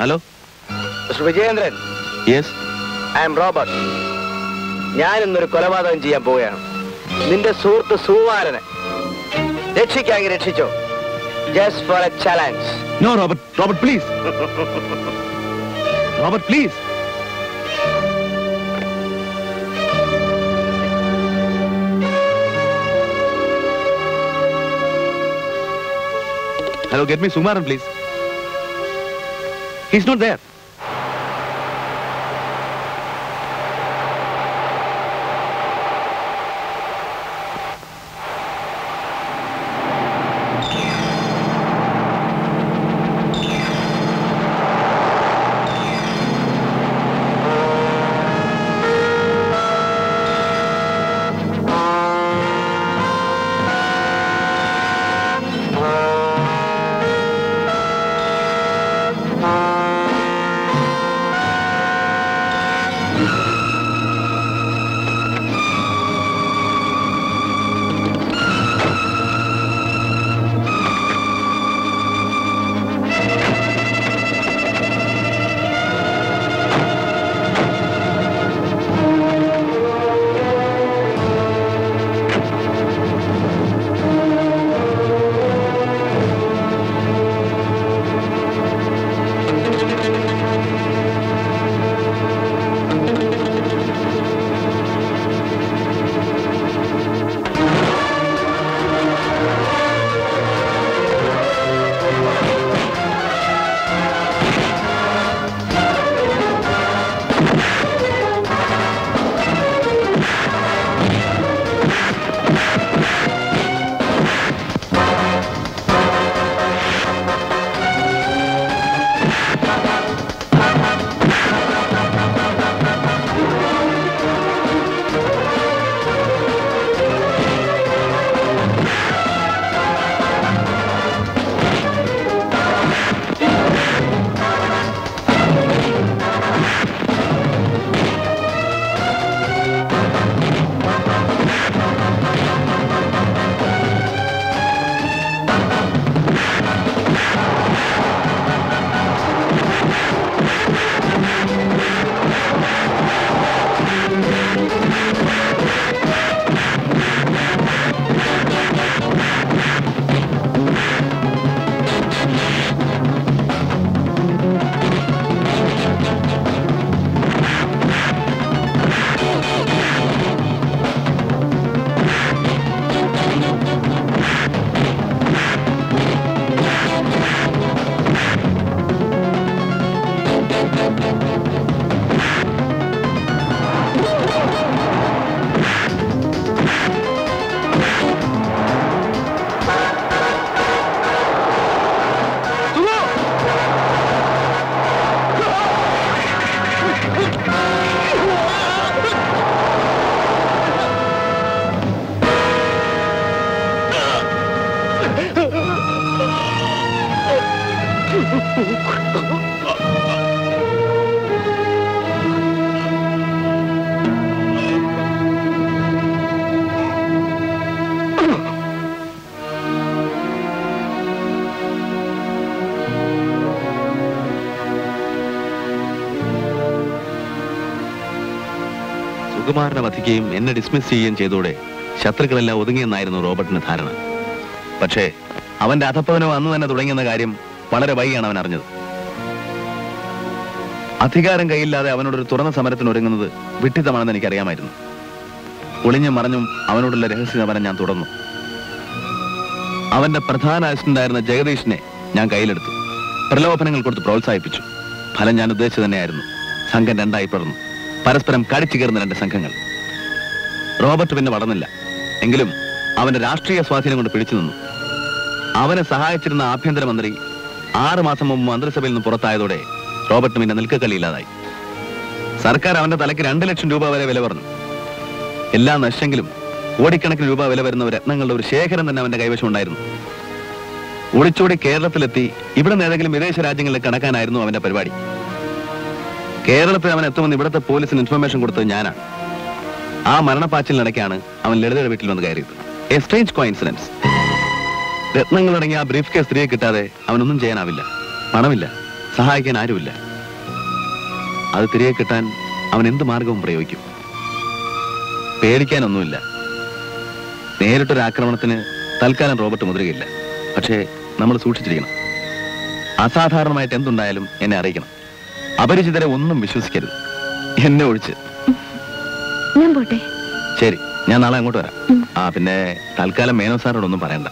Hello, mister Vijayendran. Yes, I am Robert. ഞാൻ ഇന്നൊരു കൊലപാതകം ചെയ്യാൻ പോവുകയാണ്. നിന്റെ സുഹൃത്ത് സുകുമാരനെ രക്ഷിക്കാമെങ്കിൽ രക്ഷിച്ചോ. Just for a challenge. No, Robert. Robert, please. Robert, please. Hello, get me Sumaran, please. He's not there. സുകുമാരനെ വധിക്കുകയും എന്നെ ഡിസ്മിസ് ചെയ്യുകയും ചെയ്തോടെ ശത്രുക്കളെല്ലാം ഒതുങ്ങിയെന്നായിരുന്നു റോബർട്ടിന് ധാരണ. പക്ഷേ അവന്റെ അധപ്പതനം അന്ന് തന്നെ തുടങ്ങിയെന്ന കാര്യം വളരെ വൈകിയാണ് അവൻ അറിഞ്ഞത്. അധികാരം കൈയില്ലാതെ അവനോടൊരു തുറന്ന സമരത്തിന് ഒരുങ്ങുന്നത് വിഡ്ഢിത്തമാണെന്ന് എനിക്കറിയാമായിരുന്നു. ഒളിഞ്ഞും മറഞ്ഞും അവനോടുള്ള രഹസ്യ സമരം ഞാൻ തുടർന്നു. അവന്റെ പ്രധാന അസിസ്റ്റന്റായിരുന്ന ജഗദീഷിനെ ഞാൻ കയ്യിലെടുത്തു. പ്രലോഭനങ്ങൾ കൊടുത്ത് പ്രോത്സാഹിപ്പിച്ചു. ഫലം ഞാൻ ഉദ്ദേശിച്ചു തന്നെയായിരുന്നു. സംഘം രണ്ടായി പിളർന്നു. പരസ്പരം കടിച്ചു കയറുന്ന രണ്ട് സംഘങ്ങൾ. റോബർട്ട് പിന്നെ വളർന്നില്ല. എങ്കിലും അവന്റെ രാഷ്ട്രീയ സ്വാധീനം കൊണ്ട് പിടിച്ചു നിന്നു. അവനെ സഹായിച്ചിരുന്ന ആഭ്യന്തരമന്ത്രി 6 മാസം മുമ്പ് മന്ത്രിസഭയിൽ നിന്ന് പുറത്തായതോടെ റോബർട്ട് പിന്നെ നിൽക്കക്കളിയില്ലാതായി. സർക്കാർ അവന്റെ തലയ്ക്ക് 2 ലക്ഷം രൂപ വരെ വില പറഞ്ഞു. എല്ലാം നശിച്ചെങ്കിലും കോടിക്കണക്കിന് രൂപ വില വരുന്ന രത്നങ്ങളുടെ ഒരു ശേഖരം തന്നെ അവന്റെ കൈവശം ഉണ്ടായിരുന്നു. ഒളിച്ചോടി കേരളത്തിലെത്തി ഇവിടെ നിന്ന് ഏതെങ്കിലും വിദേശ രാജ്യങ്ങളിൽ കടക്കാനായിരുന്നു അവന്റെ പരിപാടി. കേരളത്തിൽ അവൻ എത്തുമെന്ന് ഇവിടുത്തെ പോലീസിന് ഇൻഫർമേഷൻ കൊടുത്തത് ഞാനാണ്. ആ മരണപ്പാച്ചിലിനിടയ്ക്കാണ് അവൻ ലളിതയുടെ വീട്ടിൽ വന്ന് കയറിയത്. A strange coincidence. രത്നങ്ങളടങ്ങിയ ആ ബ്രീഫ് കേസ് തിരികെ കിട്ടാതെ അവനൊന്നും ചെയ്യാനാവില്ല. പണമില്ല, സഹായിക്കാൻ ആരുമില്ല. അത് തിരികെ കിട്ടാൻ അവൻ എന്ത് മാർഗവും പ്രയോഗിക്കും. പേടിക്കാനൊന്നുമില്ല. നേരിട്ടൊരു ആക്രമണത്തിന് തൽക്കാലം റോബർട്ട് മുദ്രകയില്ല. പക്ഷേ നമ്മൾ സൂക്ഷിച്ചിരിക്കണം. അസാധാരണമായിട്ട് എന്തുണ്ടായാലും എന്നെ അറിയിക്കണം. അപരിചിതരെ ഒന്നും വിശ്വസിക്കരുത്, എന്നെ ഒഴിച്ച്. ഞാൻ പോട്ടെ. ശരി, ഞാൻ നാളെ അങ്ങോട്ട് വരാം. പിന്നെ തൽക്കാലം മേനോ സാറോടൊന്നും പറയണ്ട.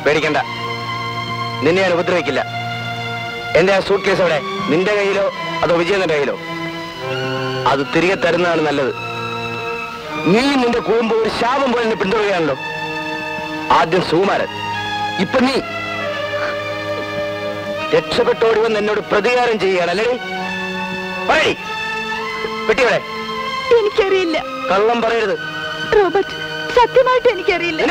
പേടിക്കണ്ട, നിന്നെ ഞാൻ ഉപദ്രവിക്കില്ല. എന്റെ ആ സൂട്ട് കേസ് അവിടെ നിന്റെ കയ്യിലോ അതോ വിജയന്റെ കയ്യിലോ? അത് തിരികെ തരുന്നതാണ് നല്ലത്. നീ നിന്റെ കുടുംബം ഒരു ശാപം പോലെ എന്നെ പിന്തുടരുകയാണല്ലോ. ആദ്യം സുകുമാരൻ, ഇപ്പൊ നീ. രക്ഷപ്പെട്ടോടി വന്ന് എന്നോട് പ്രതികാരം ചെയ്യുകയാണല്ലേ? പെട്ടിയോടെ. എനിക്കറിയില്ല. കള്ളം പറയരുത് റോബർട്ട്, സത്യമായിട്ട് എനിക്കറിയില്ല.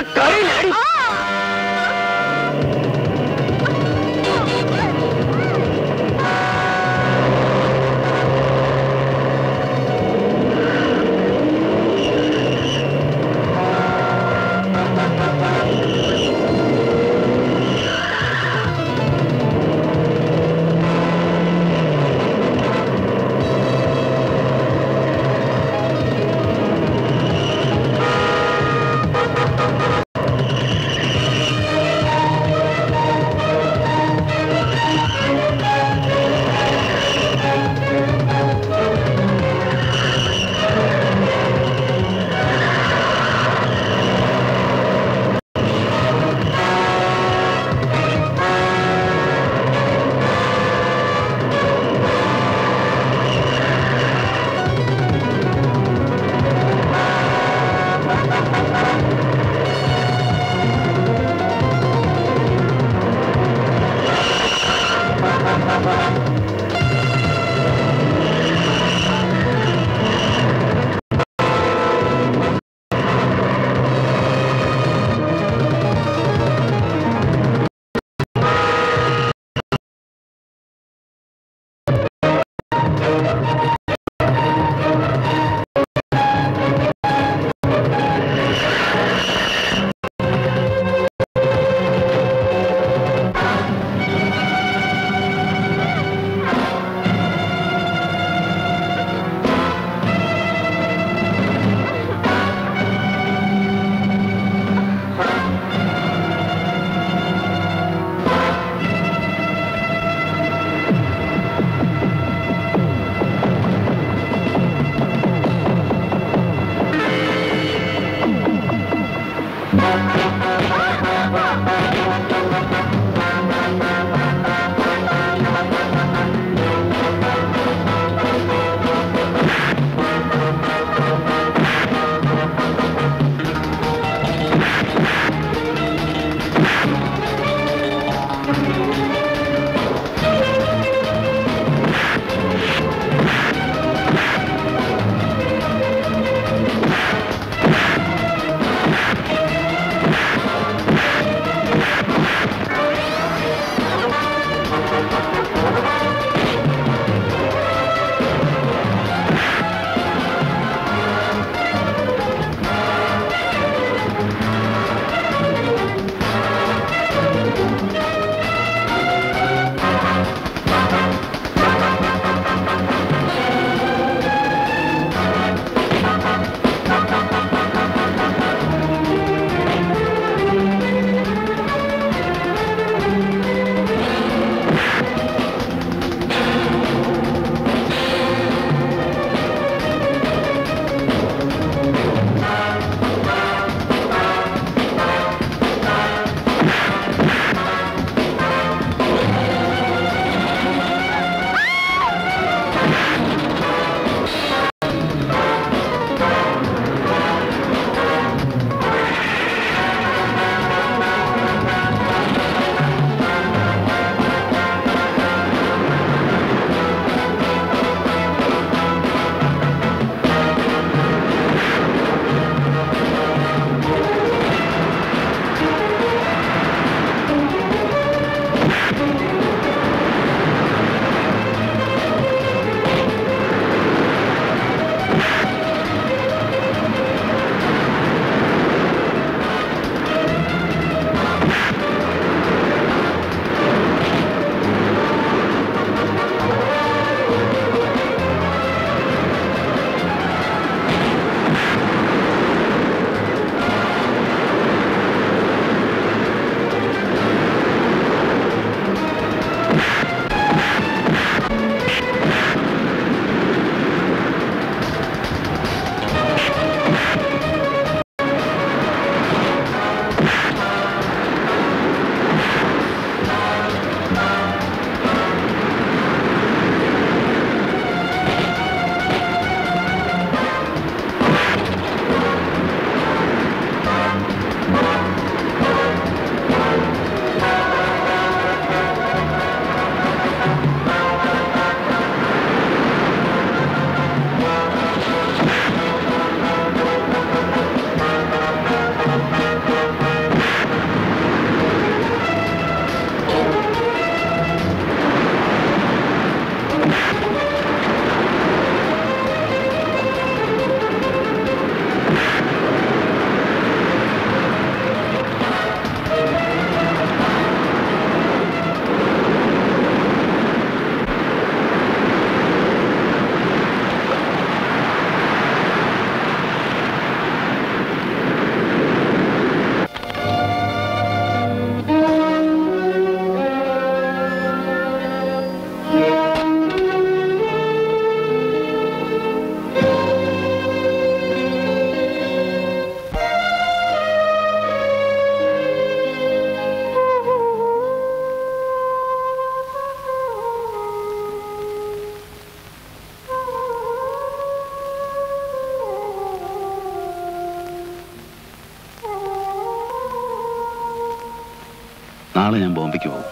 നാളെ ഞാൻ ബോംബെക്ക് പോകും.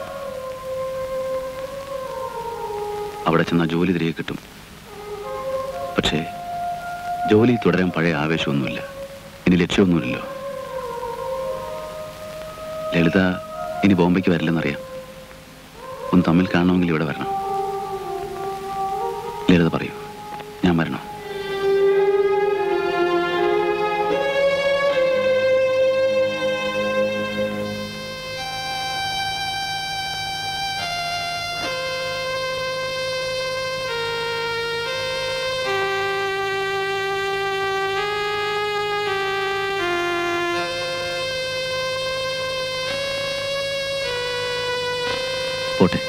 അവിടെ ചെന്നാൽ ജോലി തിരികെ കിട്ടും. പക്ഷേ ജോലി തുടരാൻ പഴയ ആവേശമൊന്നുമില്ല. ഇനി ലക്ഷ്യമൊന്നുമില്ലല്ലോ. ലളിത ഇനി ബോംബെക്ക് വരില്ലെന്നറിയാം. ഒന്ന് തമ്മിൽ കാണണമെങ്കിൽ ഇവിടെ വരണം. ലളിത പറയൂ, ഞാൻ വരണോ? പോട്ടെ.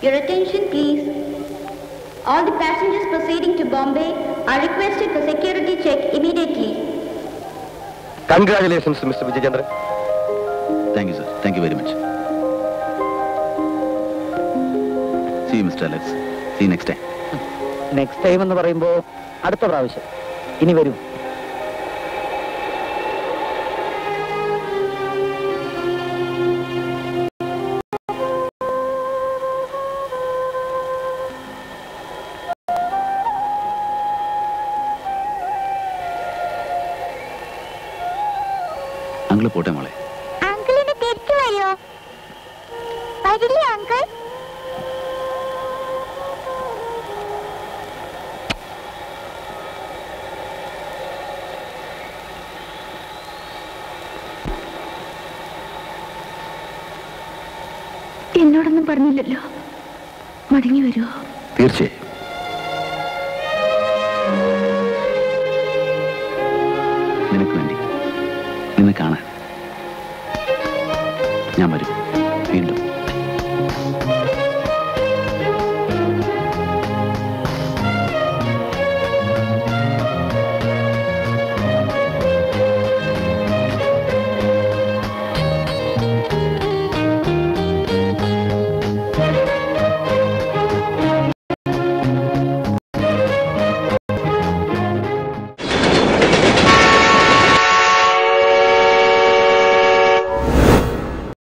Your attention, please. All the passengers proceeding to Bombay are requested for security check immediately. Congratulations, Mr. Vijaychandran. Thank you, sir. Thank you very much. See you, Mr. Alex. See you next time. Next time എന്ന് പറയുമ്പോൾ അടുത്ത പ്രാവശ്യം ഇനി വരും. അങ്കിള് പോട്ടെ മോളെ. അങ്കിളിന് തിരിച്ചു വരോ? വരില്ലേ അങ്കിൾ? എന്നോടൊന്നും പറഞ്ഞില്ലല്ലോ. മടങ്ങി വരുമോ? തീർച്ചയായും. നിനക്ക് വേണ്ടി, നിന്നെ കാണാൻ ഞാൻ വരും വീണ്ടും.